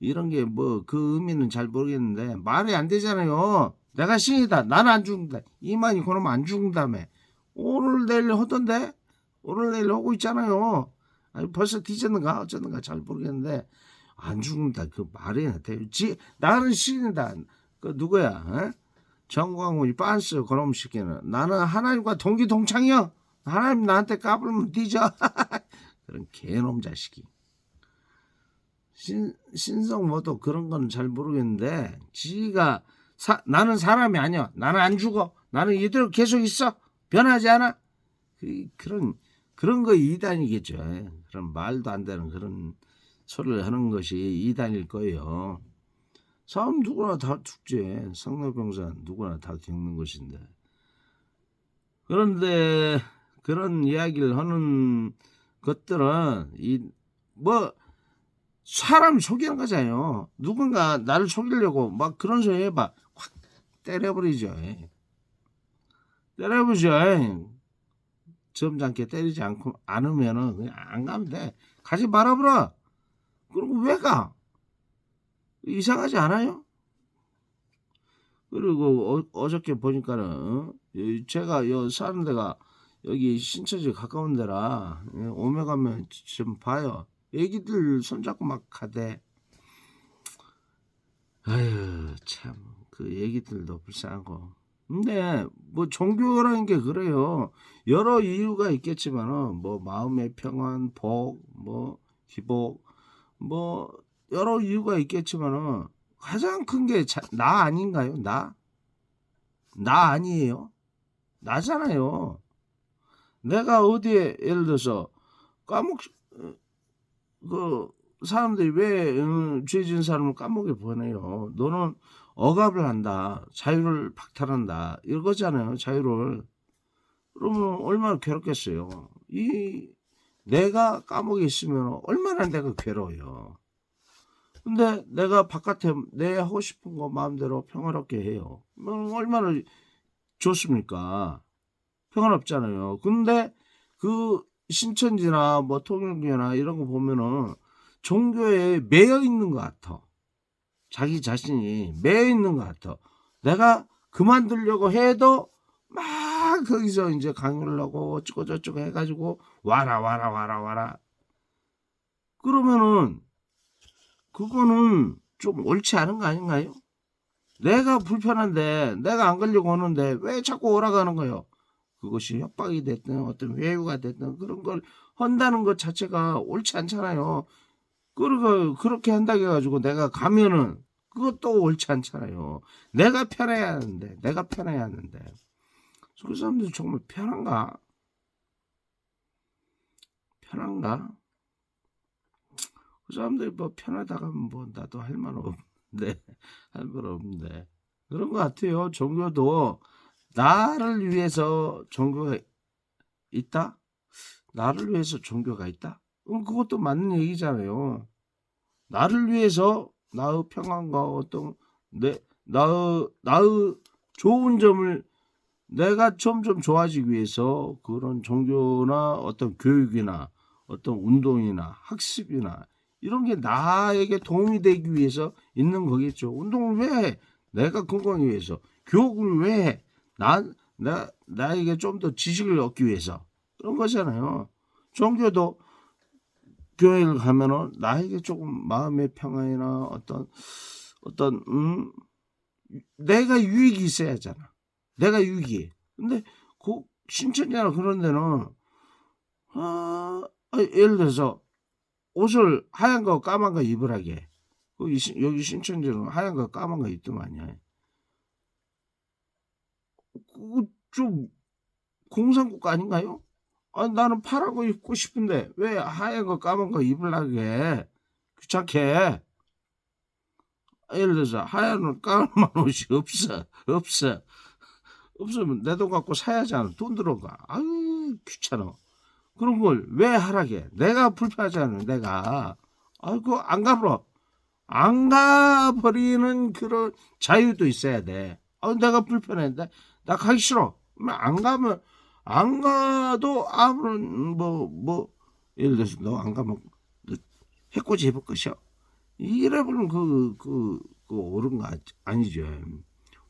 이런 게 뭐 그 의미는 잘 모르겠는데 말이 안 되잖아요. 내가 신이다, 나는 안 죽는다. 이만희 그놈 안 죽는다며. 오늘 내일 하던데. 오늘 내일 하고 있잖아요. 아니, 벌써 뒤졌는가 어쩌는가 잘 모르겠는데 안 죽는다. 그 말이 안 돼요. 나는 신이다. 그 누구야? 에? 정광훈이 빤스 그놈 시키는 나는 하나님과 동기동창이야. 하나님 나한테 까불면 뒤져. 그런 개놈 자식이. 신성 뭐도 그런 건 잘 모르겠는데 지가 나는 사람이 아니야. 나는 안 죽어. 나는 이대로 계속 있어. 변하지 않아. 그런 거 이단이겠죠. 그런 말도 안 되는 그런 소리를 하는 것이 이단일 거예요. 사람 누구나 다 죽지. 성노병사 누구나 다 겪는 것인데. 그런데 그런 이야기를 하는 것들은 뭐 사람 속이는 거잖아요. 누군가 나를 속이려고 막 그런 소리 해봐. 확 때려버리죠. 때려버리죠. 점잖게 때리지 않으면은 그냥 안 가면 돼. 가지 말아보라. 그리고 왜 가? 이상하지 않아요? 그리고 어저께 보니까는 제가 사는 데가 여기 신천지 가까운 데라 오며 가면 좀 봐요. 애기들 손잡고 막 가대. 아유 참 그 애기들도 불쌍하고. 근데 뭐 종교라는 게 그래요. 여러 이유가 있겠지만은 뭐 마음의 평안, 복, 뭐 기복, 뭐 여러 이유가 있겠지만은 가장 큰 게 나 아닌가요? 나 아니에요? 나잖아요. 내가 어디에 예를 들어서 까먹 그 사람들이 왜 죄 지은 사람을 감옥에 보내요? 너는 억압을 한다, 자유를 박탈한다 이거잖아요. 자유를. 그러면 얼마나 괴롭겠어요. 이 내가 감옥에 있으면 얼마나 내가 괴로워요. 근데 내가 바깥에 내 하고 싶은 거 마음대로 평화롭게 해요. 얼마나 좋습니까? 평화롭잖아요. 근데 그 신천지나 뭐 통일교나 이런 거 보면은 종교에 매여 있는 것 같아. 자기 자신이 매여 있는 것 같아. 내가 그만두려고 해도 막 거기서 이제 강요를 하고 어쩌고 저쩌고 해가지고 와라. 그러면은 그거는 좀 옳지 않은 거 아닌가요? 내가 불편한데 내가 안 가려고 하는데 왜 자꾸 오라가는 거예요? 그것이 협박이 됐든 어떤 외유가 됐든 그런 걸 한다는 것 자체가 옳지 않잖아요. 그리고 그렇게 한다고 해가지고 내가 가면은 그것도 옳지 않잖아요. 내가 편해야 하는데 그 사람들 정말 편한가? 그 사람들이 뭐 편하다가 뭐 나도 할 말 없는데 그런 것 같아요. 종교도 나를 위해서 종교가 있다? 나를 위해서 종교가 있다? 그것도 맞는 얘기잖아요. 나를 위해서 나의 평안과 어떤 나의 좋은 점을 내가 점점 좋아지기 위해서 그런 종교나 어떤 교육이나 어떤 운동이나 학습이나 이런 게 나에게 도움이 되기 위해서 있는 거겠죠. 운동을 왜 해? 내가 건강하기 위해서. 교육을 왜 해? 나에게 좀 더 지식을 얻기 위해서. 그런 거잖아요. 종교도 교회를 가면은 나에게 조금 마음의 평안이나 어떤 내가 유익이 있어야 하잖아. 내가 유익이. 근데 그 신천지나 그런 데는 예를 들어서 옷을 하얀 거 까만 거 입으라게. 여기 신천지는 하얀 거 까만 거 입더만요. 그거 좀 공산국 아닌가요? 나는 파란 거 입고 싶은데 왜 하얀 거 까만 거 입으려게 귀찮게. 예를 들어서 하얀 옷 까만 옷이 없으면 내 돈 갖고 사야잖아. 돈 들어가. 아유 귀찮아. 그런 걸 왜 하라게? 내가 불편하잖아요. 내가 그거 안 가버리는 그런 자유도 있어야 돼. 내가 불편했는데 나 가기 싫어. 안 가도 아무런 예를 들어서 너 안 가면 너 해코지 해볼 것이야. 이래버리면 그 옳은 거 아니죠.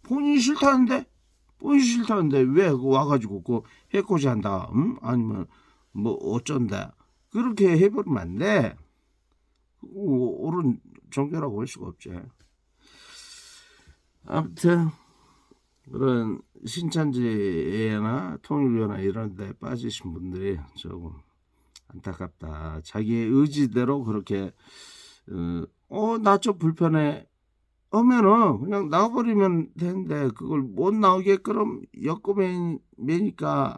본인이 싫다는데 왜 그거 와가지고 그 해코지 한다. 아니면 뭐 어쩐다. 그렇게 해버리면 안 돼. 옳은 종교라고 할 수가 없지. 아무튼 그런 신천지나 통일교나 이런 데 빠지신 분들이 조금 안타깝다. 자기의 의지대로 그렇게 나 좀 불편해 하면은 그냥 나와버리면 되는데 그걸 못 나오게끔 엮어매니까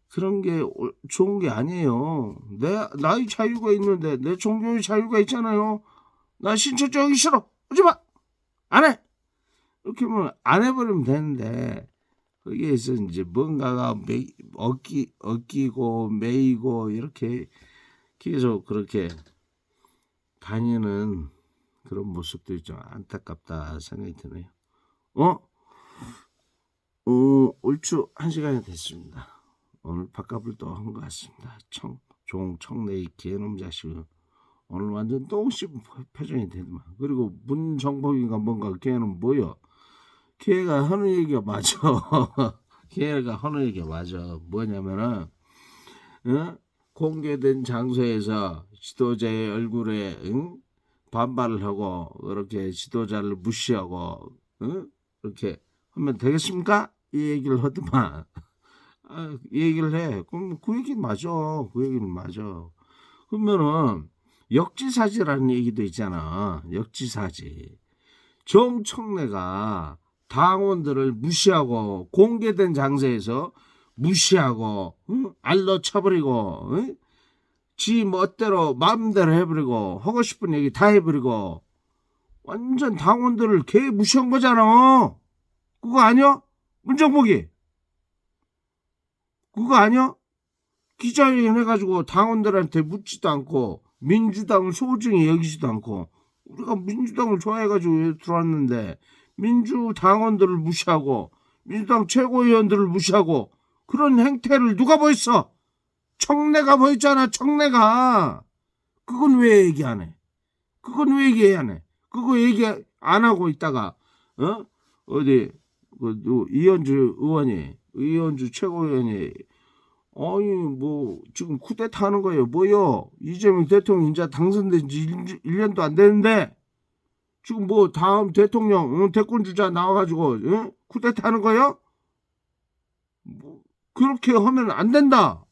그런 게 좋은 게 아니에요. 나의 자유가 있는데 내 종교의 자유가 있잖아요. 나 신천지 하기 싫어. 하지마. 안 해. 이렇게 하면 안 해버리면 되는데 거기에서 이제 뭔가가 엉키고 매이고 이렇게 계속 그렇게 다니는 그런 모습들이 좀 안타깝다 생각이 드네요. 얼추 1시간이 됐습니다. 오늘 밥값을 한 것 같습니다. 청내이 개놈 자식은 오늘 완전 똥 씹은 표정이 되더만. 그리고 문정복인가 뭔가 걔는 뭐여? 걔가 하는 얘기가 맞아. 걔가 하는 얘기가 맞아. 뭐냐면은 공개된 장소에서 지도자의 얼굴에 반발을 하고 그렇게 지도자를 무시하고 이렇게 하면 되겠습니까? 이 얘기를 하더만. 이 얘기를 해. 그럼 그 얘기는 맞아. 그러면은 역지사지라는 얘기도 있잖아. 역지사지. 정청래가 당원들을 무시하고 공개된 장소에서 무시하고 알로 쳐버리고 지 멋대로 마음대로 해버리고 하고 싶은 얘기 다 해버리고 완전 당원들을 개 무시한 거잖아. 그거 아니야? 문정복이 그거 아니야? 기자회견 해가지고 당원들한테 묻지도 않고 민주당을 소중히 여기지도 않고 우리가 민주당을 좋아해가지고 들어왔는데 민주당원들을 무시하고 민주당 최고위원들을 무시하고 그런 행태를 누가 보였어? 청래가 보였잖아. 청래가. 그건 왜 얘기 안 해? 그건 왜 얘기 안 해? 그거 얘기 안 하고 있다가 어디 이현주 의원이 이현주 최고위원이 아니 뭐 지금 쿠데타 하는 거예요. 뭐요? 이재명 대통령 이제 당선된 지 1년도 안 되는데 지금 뭐 다음 대통령 대권 주자 나와가지고 쿠데타 하는 거예요? 뭐 그렇게 하면 안 된다.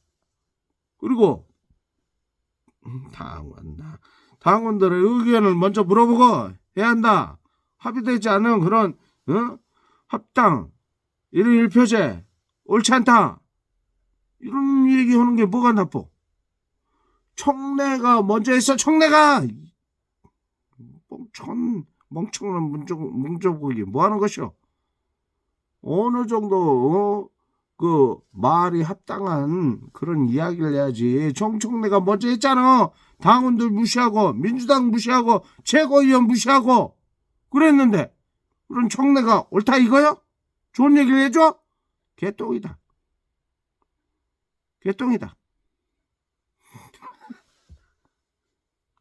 그리고 당원들의 의견을 먼저 물어보고 해야 한다. 합의되지 않은 그런 합당 1인 1표제 옳지 않다. 이런 얘기하는 게 뭐가 나빠? 청래가 먼저 했어. 청래가 멍청한 문정복이 뭐 하는 것이오? 어느 정도 그 말이 합당한 그런 이야기를 해야지. 정청래가 먼저 했잖아. 당원들 무시하고 민주당 무시하고 최고위원 무시하고 그랬는데 그런 청래가 옳다 이거요? 좋은 얘기를 해줘? 개똥이다. 개똥이다.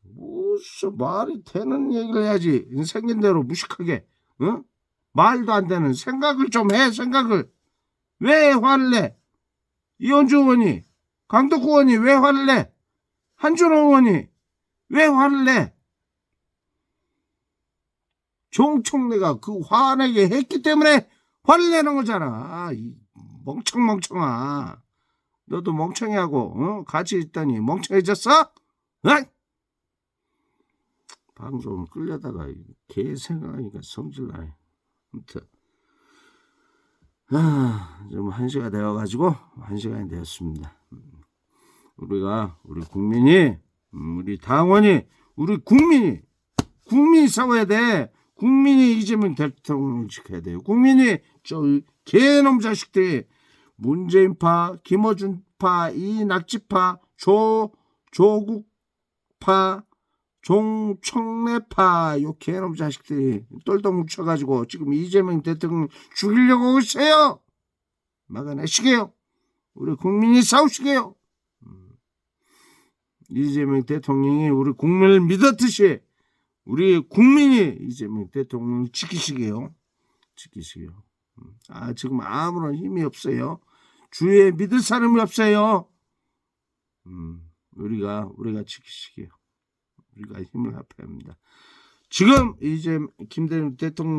무슨 말이 되는 얘기를 해야지. 생긴 대로 무식하게 말도 안 되는 생각을 좀 해. 생각을. 왜 화를 내? 이현주 의원이 강덕구 의원이 왜 화를 내? 한준호 의원이 왜 화를 내? 정청래가 그 화내게 했기 때문에 화를 내는 거잖아. 이 멍청아. 너도 멍청이하고 같이 있더니 멍청해졌어? 방송을 끌려다가 개 생각하니까 성질나네. 아무튼 좀 1시가 되어가지고 1시간이 되었습니다. 우리 국민이 우리 당원이 우리 국민이 싸워야 돼. 국민이 이재명 대통령을 지켜야 돼요. 국민이 저 개놈 자식들이 문재인파, 김어준파, 이낙지파, 조국파, 종청래파 요 개놈 자식들이 똘똘 뭉쳐가지고 지금 이재명 대통령 죽이려고 하고 있어요. 막아내시게요. 우리 국민이 싸우시게요. 이재명 대통령이 우리 국민을 믿었듯이 우리 국민이 이재명 대통령을 지키시게요. 지금 아무런 힘이 없어요. 주위에 믿을 사람이 없어요. 우리가 지키시게요. 우리가 힘을 합해야 합니다. 지금 이제 김대중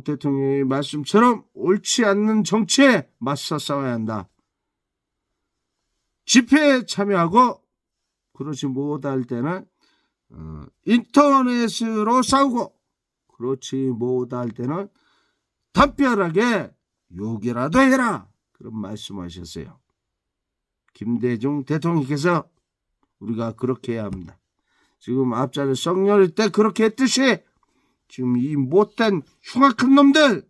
대통령의 말씀처럼 옳지 않는 정치에 맞서 싸워야 한다. 집회에 참여하고 그렇지 못할 때는 인터넷으로 싸우고 그렇지 못할 때는 담벼락에 욕이라도 해라. 그런 말씀하셨어요. 김대중 대통령께서 우리가 그렇게 해야 합니다. 지금 앞자리 썩녀릴 때 그렇게 했듯이 지금 이 못된 흉악한 놈들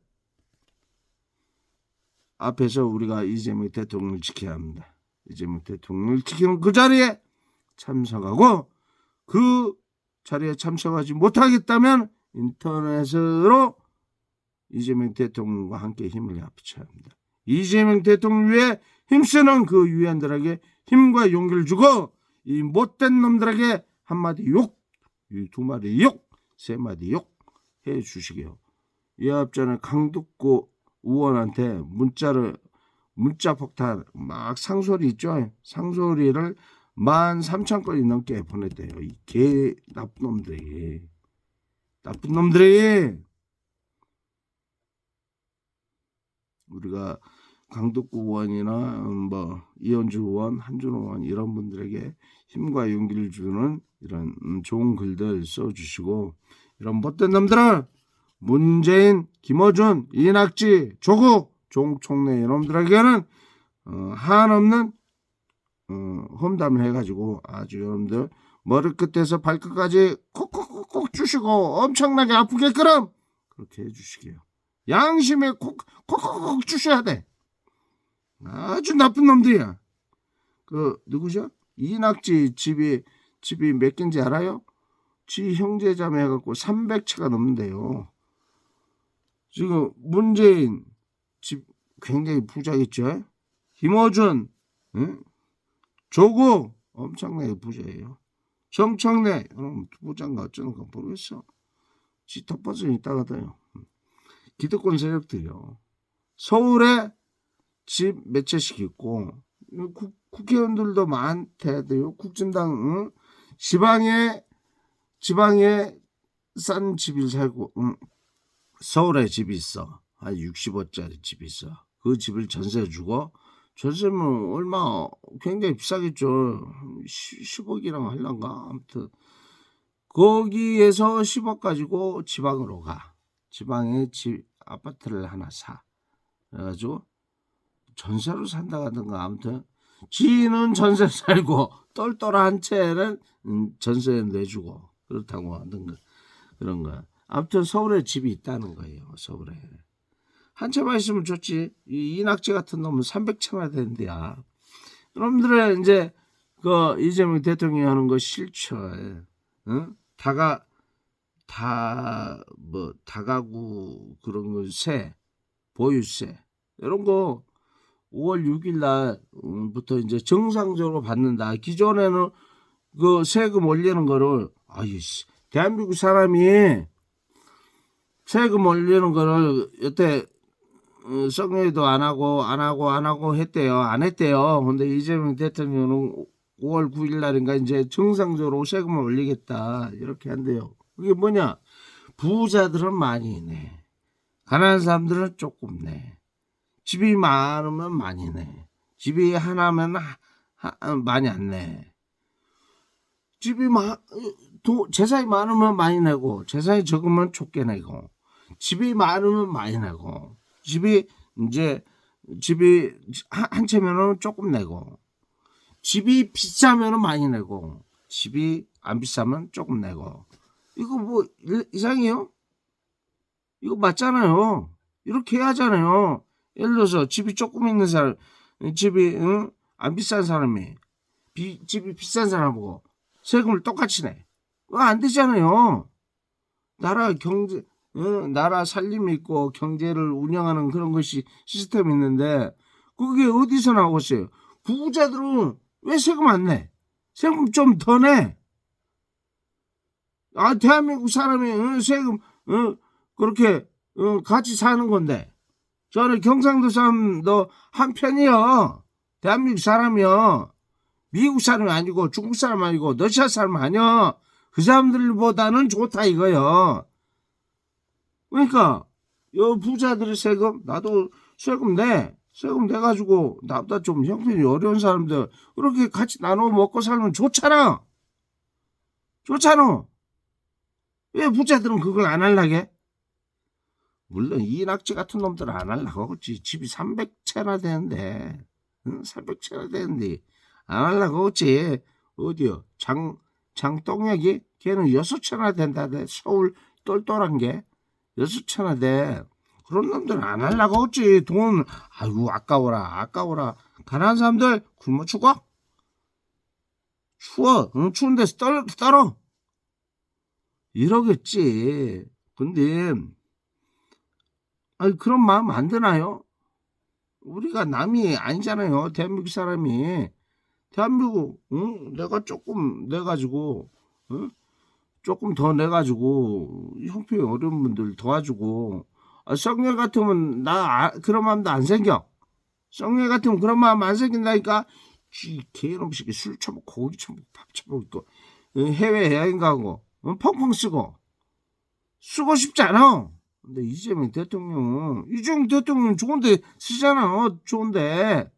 앞에서 우리가 이재명 대통령을 지켜야 합니다. 이재명 대통령을 지키는 그 자리에 참석하고 그 자리에 참석하지 못하겠다면 인터넷으로 이재명 대통령과 함께 힘을 합쳐야 합니다. 이재명 대통령 위에 힘쓰는 그 위원들에게 힘과 용기를 주고 이 못된 놈들에게 한마디 욕, 두 마디 욕, 세 마디 욕 해주시게요. 이 앞전에 강덕구 의원한테 문자 폭탄 막 상소리 있죠. 상소리를 13,000건이 넘게 보냈대요. 이 개 나쁜 놈들이 우리가 강덕구 의원이나 뭐 이현주 의원, 한준호 의원 이런 분들에게 힘과 용기를 주는 이런 좋은 글들 써주시고, 이런 못된 놈들은 문재인, 김어준, 이낙지, 조국, 종총래 이놈들에게는 한없는 험담을 해가지고 아주 여러분들 머리끝에서 발끝까지 콕콕콕 주시고 엄청나게 아프게끔 그렇게 해주시게요. 양심에 콕콕콕 주셔야 돼. 아주 나쁜 놈들이야. 그 누구죠? 이낙지 집이 몇 개인지 알아요? 지 형제자매 해갖고 300채가 넘는데요. 지금 문재인 집 굉장히 부자겠죠? 김어준, 응? 조국 엄청나게 부자예요. 정청래 부자인가 어쩌는가 모르겠어. 지 덮어져 있다가도요. 기득권 세력들이요. 서울에 집 몇 채씩 있고 국회의원들도 많대요. 국진당 응? 지방에 싼 집을 살고 서울에 집이 있어. 한 60억짜리 집이 있어. 그 집을 전세 주고, 전세면 얼마 굉장히 비싸겠죠. 10억이랑 할란가. 아무튼 거기에서 10억 가지고 지방으로 가. 지방에 집 아파트를 하나 사. 그래가지고 전세로 산다 하던가. 아무튼 지는 전세 살고 똘똘한 채는 전세 내주고 그렇다고 하던가 그런 거. 아무튼 서울에 집이 있다는 거예요. 서울에 한 채만 있으면 좋지. 이 이낙지 같은 놈은 300채나 되는데야. 여러분들의 이제 그 이재명 대통령이 하는 거 싫죠. 응? 다가구 그런 거 보유세 이런 거 5월 6일 날부터 이제 정상적으로 받는다. 기존에는 그 세금 올리는 거를 대한민국 사람이 세금 올리는 거를 여태 썩내도 안 하고 했대요. 안 했대요. 근데 이재명 대통령은 5월 9일 날인가 이제 정상적으로 세금을 올리겠다 이렇게 한대요. 그게 뭐냐? 부자들은 많이 내, 가난한 사람들은 조금 내. 집이 많으면 많이 내. 집이 하나면 많이 안 내. 재산이 많으면 많이 내고, 재산이 적으면 좁게 내고, 집이 많으면 많이 내고, 집이 한 채면은 조금 내고, 집이 비싸면은 많이 내고, 집이 안 비싸면 조금 내고. 이거 뭐 이상해요? 이거 맞잖아요. 이렇게 해야 하잖아요. 예를 들어서 집이 조금 있는 사람, 집이 안 비싼 사람이 집이 비싼 사람하고 세금을 똑같이 내. 그거 안 되잖아요. 나라 살림이 있고 경제를 운영하는 그런 것이 시스템이 있는데 그게 어디서 나오고 있어요? 부자들은 왜 세금 안 내? 세금 좀 더 내. 대한민국 사람이 세금 그렇게 같이 사는 건데 저는 경상도 사람도 한편이요. 대한민국 사람이요. 미국 사람이 아니고 중국 사람 아니고 러시아 사람 아니요. 그 사람들보다는 좋다 이거요. 그러니까 요 부자들의 세금 나도 세금 내가지고 나보다 좀 형편이 어려운 사람들 그렇게 같이 나눠 먹고 살면 좋잖아. 왜 부자들은 그걸 안 하려게? 물론 이낙지 같은 놈들은 안 하려고 그렇지. 집이 300채나 되는데 300채나 되는데 안 하려고 그렇지. 어디요? 장동혁이 걔는 6채나 된다대. 서울 똘똘한 게 6채나 돼. 그런 놈들은 안 하려고 그렇지. 돈 아까워라. 가난한 사람들 굶어 죽어? 추워. 추운 데서 떨어. 이러겠지. 근데 그런 마음 안 드나요? 우리가 남이 아니잖아요. 대한민국 사람이. 대한민국 내가 조금 내가지고 조금 더 내가지고 형편이 어려운 분들 도와주고 썩녀 같으면 그런 마음도 안 생겨. 썩녀 같으면 그런 마음 안 생긴다니까. 개놈 새끼 술 처먹고 고기 처먹고 밥 처먹고 해외 여행 가고 펑펑 쓰고 싶지 않아. 근데 이재명 대통령 좋은데 쓰잖아. 좋은데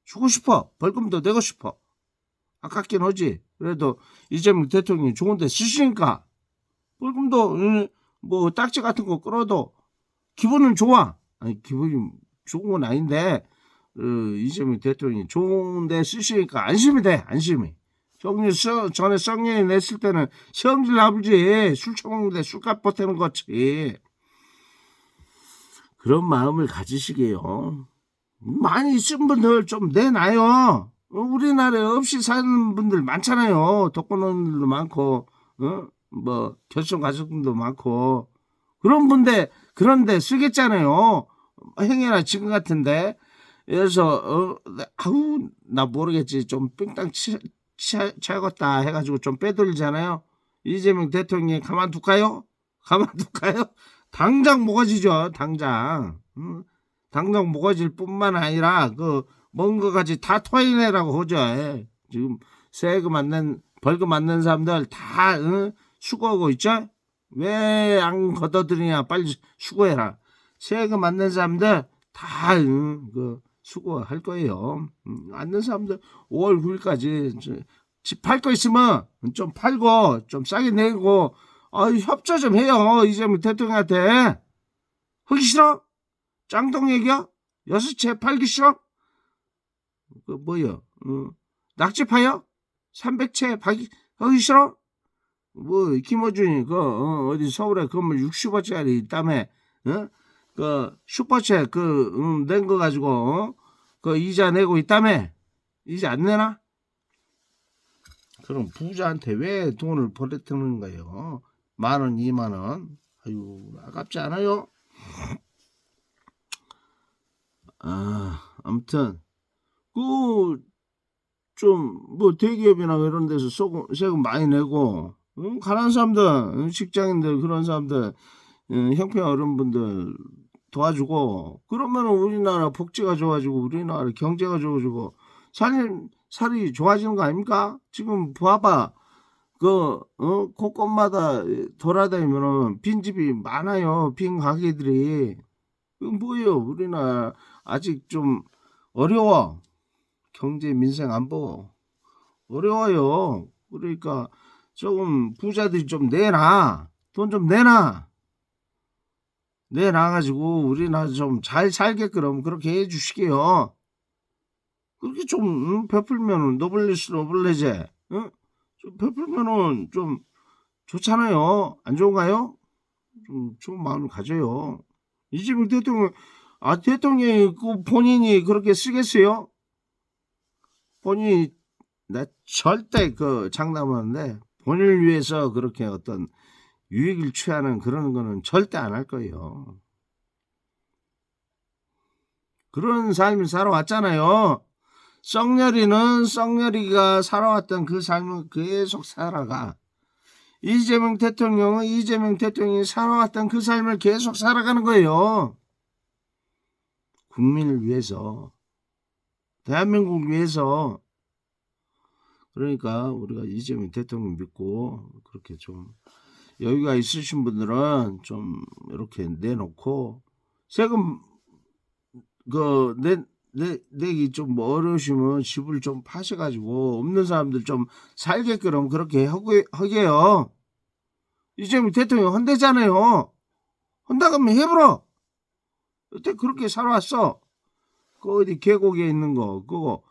주고 싶어. 벌금도 내고 싶어. 아깝긴 하지. 그래도 이재명 대통령이 좋은데 쓰시니까 벌금도 뭐 딱지 같은 거 끌어도 기분은 좋아. 아니 기분이 좋은 건 아닌데 이재명 대통령이 좋은데 쓰시니까 안심이 돼. 안심이. 전에 썩년이 냈을 때는 성질 나불지. 술 처먹는데 술값 보태는 거지. 그런 마음을 가지시게요. 많이 쓴 분들 좀 내놔요. 우리나라에 없이 사는 분들 많잖아요. 독거노인들도 많고, 뭐 결손 가족들도 많고 그런 분들 그런데 쓰겠잖아요. 행여나 지금 같은데 그래서 아우 나 모르겠지 좀 삥땅 차야겠다 해가지고 좀 빼돌리잖아요. 이재명 대통령이 가만둘까요? 가만둘까요? 당장 모가지죠. 당장. 당장 모가질 뿐만 아니라 먼 거까지 다 토해내라고 하죠. 지금 벌금 안 낸 사람들 다 수고하고 있죠. 왜 안 걷어들이냐. 빨리 수고해라. 세금 안 낸 사람들 다 수고할 거예요. 안 낸 사람들 5월 9일까지 집 팔 거 있으면 좀 팔고 좀 싸게 내고 협조 좀 해요. 이재명 대통령한테. 하기 싫어? 짱동 얘기야? 6채 팔기 싫어? 뭐요? 낙지 파요? 300채 하기 싫어? 뭐 김어준이 어디 서울에 건물 60억짜리 있다며 슈퍼채 낸 거 가지고 이자 내고 있다며. 이자 안 내나? 그럼 부자한테 왜 돈을 보내트는 거예요? 10,000원 20,000원. 아유 아깝지 않아요? 아무튼 좀 뭐 대기업이나 이런 데서 세금 많이 내고 가난한 사람들 직장인들 그런 사람들 형편 어려운 분들 도와주고 그러면 우리나라 복지가 좋아지고 우리나라 경제가 좋아지고 살이 좋아지는 거 아닙니까? 지금 봐봐 곳곳마다 돌아다니면 빈집이 많아요. 빈 가게들이. 뭐예요? 우리나라 아직 좀 어려워. 경제 민생 안보 어려워요. 그러니까 조금 부자들이 좀 내놔. 돈 좀 내놔. 내놔가지고 우리나라 좀 잘 살게끔 그렇게 해주시게요. 그렇게 좀 베풀면은 노블레제 좀 베풀면은 좀 좋잖아요. 안 좋은가요? 좀 좋은 마음을 가져요. 이재명 대통령이 본인이 그렇게 쓰겠어요? 본인이 나 절대 장담하는데 본인을 위해서 그렇게 어떤 유익을 취하는 그런 거는 절대 안 할 거예요. 그런 삶을 살아왔잖아요. 썩녀리가 살아왔던 그 삶을 계속 살아가. 이재명 대통령이 살아왔던 그 삶을 계속 살아가는 거예요. 국민을 위해서, 대한민국을 위해서. 그러니까 우리가 이재명 대통령 믿고 그렇게 좀 여유가 있으신 분들은 좀 이렇게 내놓고 세금 내기 좀 어려우시면 집을 좀 파셔가지고 없는 사람들 좀 살게끔 그렇게 하게요. 이재명 대통령 헌대잖아요. 헌다가면 해보라. 여태 그렇게 살아왔어. 어디 계곡에 있는 거 그거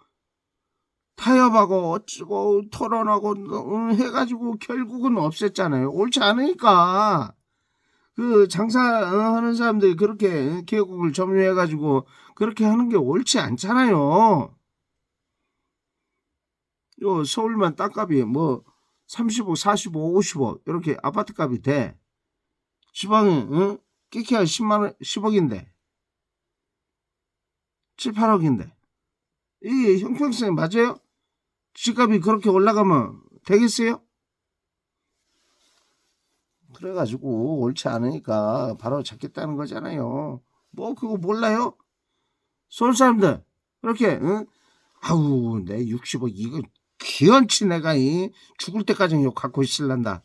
타협하고 어쩌고 토론하고 해가지고 결국은 없앴잖아요. 옳지 않으니까. 장사하는 사람들이 그렇게 계곡을 점유해가지고 그렇게 하는 게 옳지 않잖아요. 서울만 땅값이 뭐 30억, 40억, 50억 이렇게 아파트값이 돼. 지방에 끼키야 10억인데 7, 8억인데 이 형평성 맞아요? 집값이 그렇게 올라가면 되겠어요? 그래가지고 옳지 않으니까 바로 잡겠다는 거잖아요. 뭐 그거 몰라요? 서울 사람들 그렇게 아우 내 60억 이거 기원치 내가 죽을 때까지 욕 갖고 있을란다.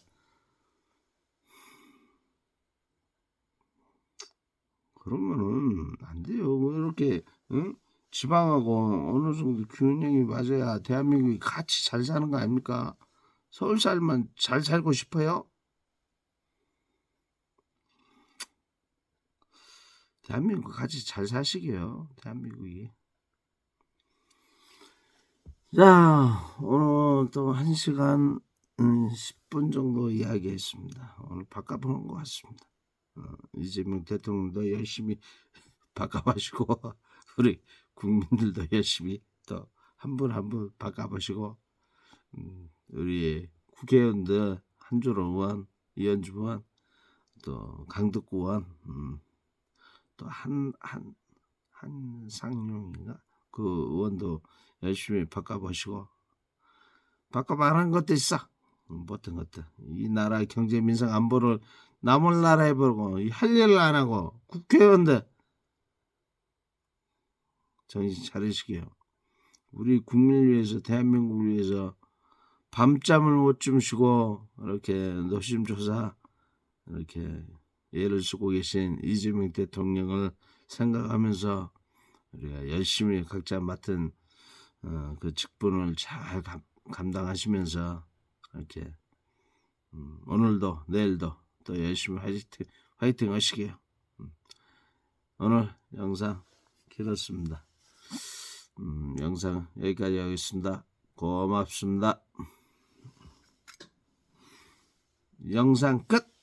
그러면은 안 돼요. 뭐 이렇게 응? 지방하고 어느 정도 균형이 맞아야 대한민국이 같이 잘 사는 거 아닙니까? 서울 살만 잘 살고 싶어요? 대한민국 같이 잘 사시게요. 대한민국이. 자, 오늘 또 1시간 10분 정도 이야기했습니다. 오늘 바꿔보는 것 같습니다. 이재명 대통령도 열심히 바꿔보시고 우리 국민들도 열심히 또 한 분 한 분 바꿔보시고 우리 국회의원들 한준호 의원, 이현주 의원, 또 강덕구 의원, 또 한상용인가 그 의원도 열심히 바꿔보시고 바꿔 말하는 것도 있어. 어떤 것들 이 나라 경제 민생 안보를 남을 나라에 보고 할 일을 안 하고 국회의원들 정신 차리시게요. 우리 국민을 위해서 대한민국을 위해서 밤잠을 못 주무시고 이렇게 노심조사 이렇게 애를 쓰고 계신 이재명 대통령을 생각하면서 우리가 열심히 각자 맡은 그 직분을 잘 감당하시면서 이렇게 오늘도 내일도 또 열심히 화이팅 하시게요. 오늘 영상 길었습니다. 영상 여기까지 하겠습니다. 고맙습니다. 영상 끝.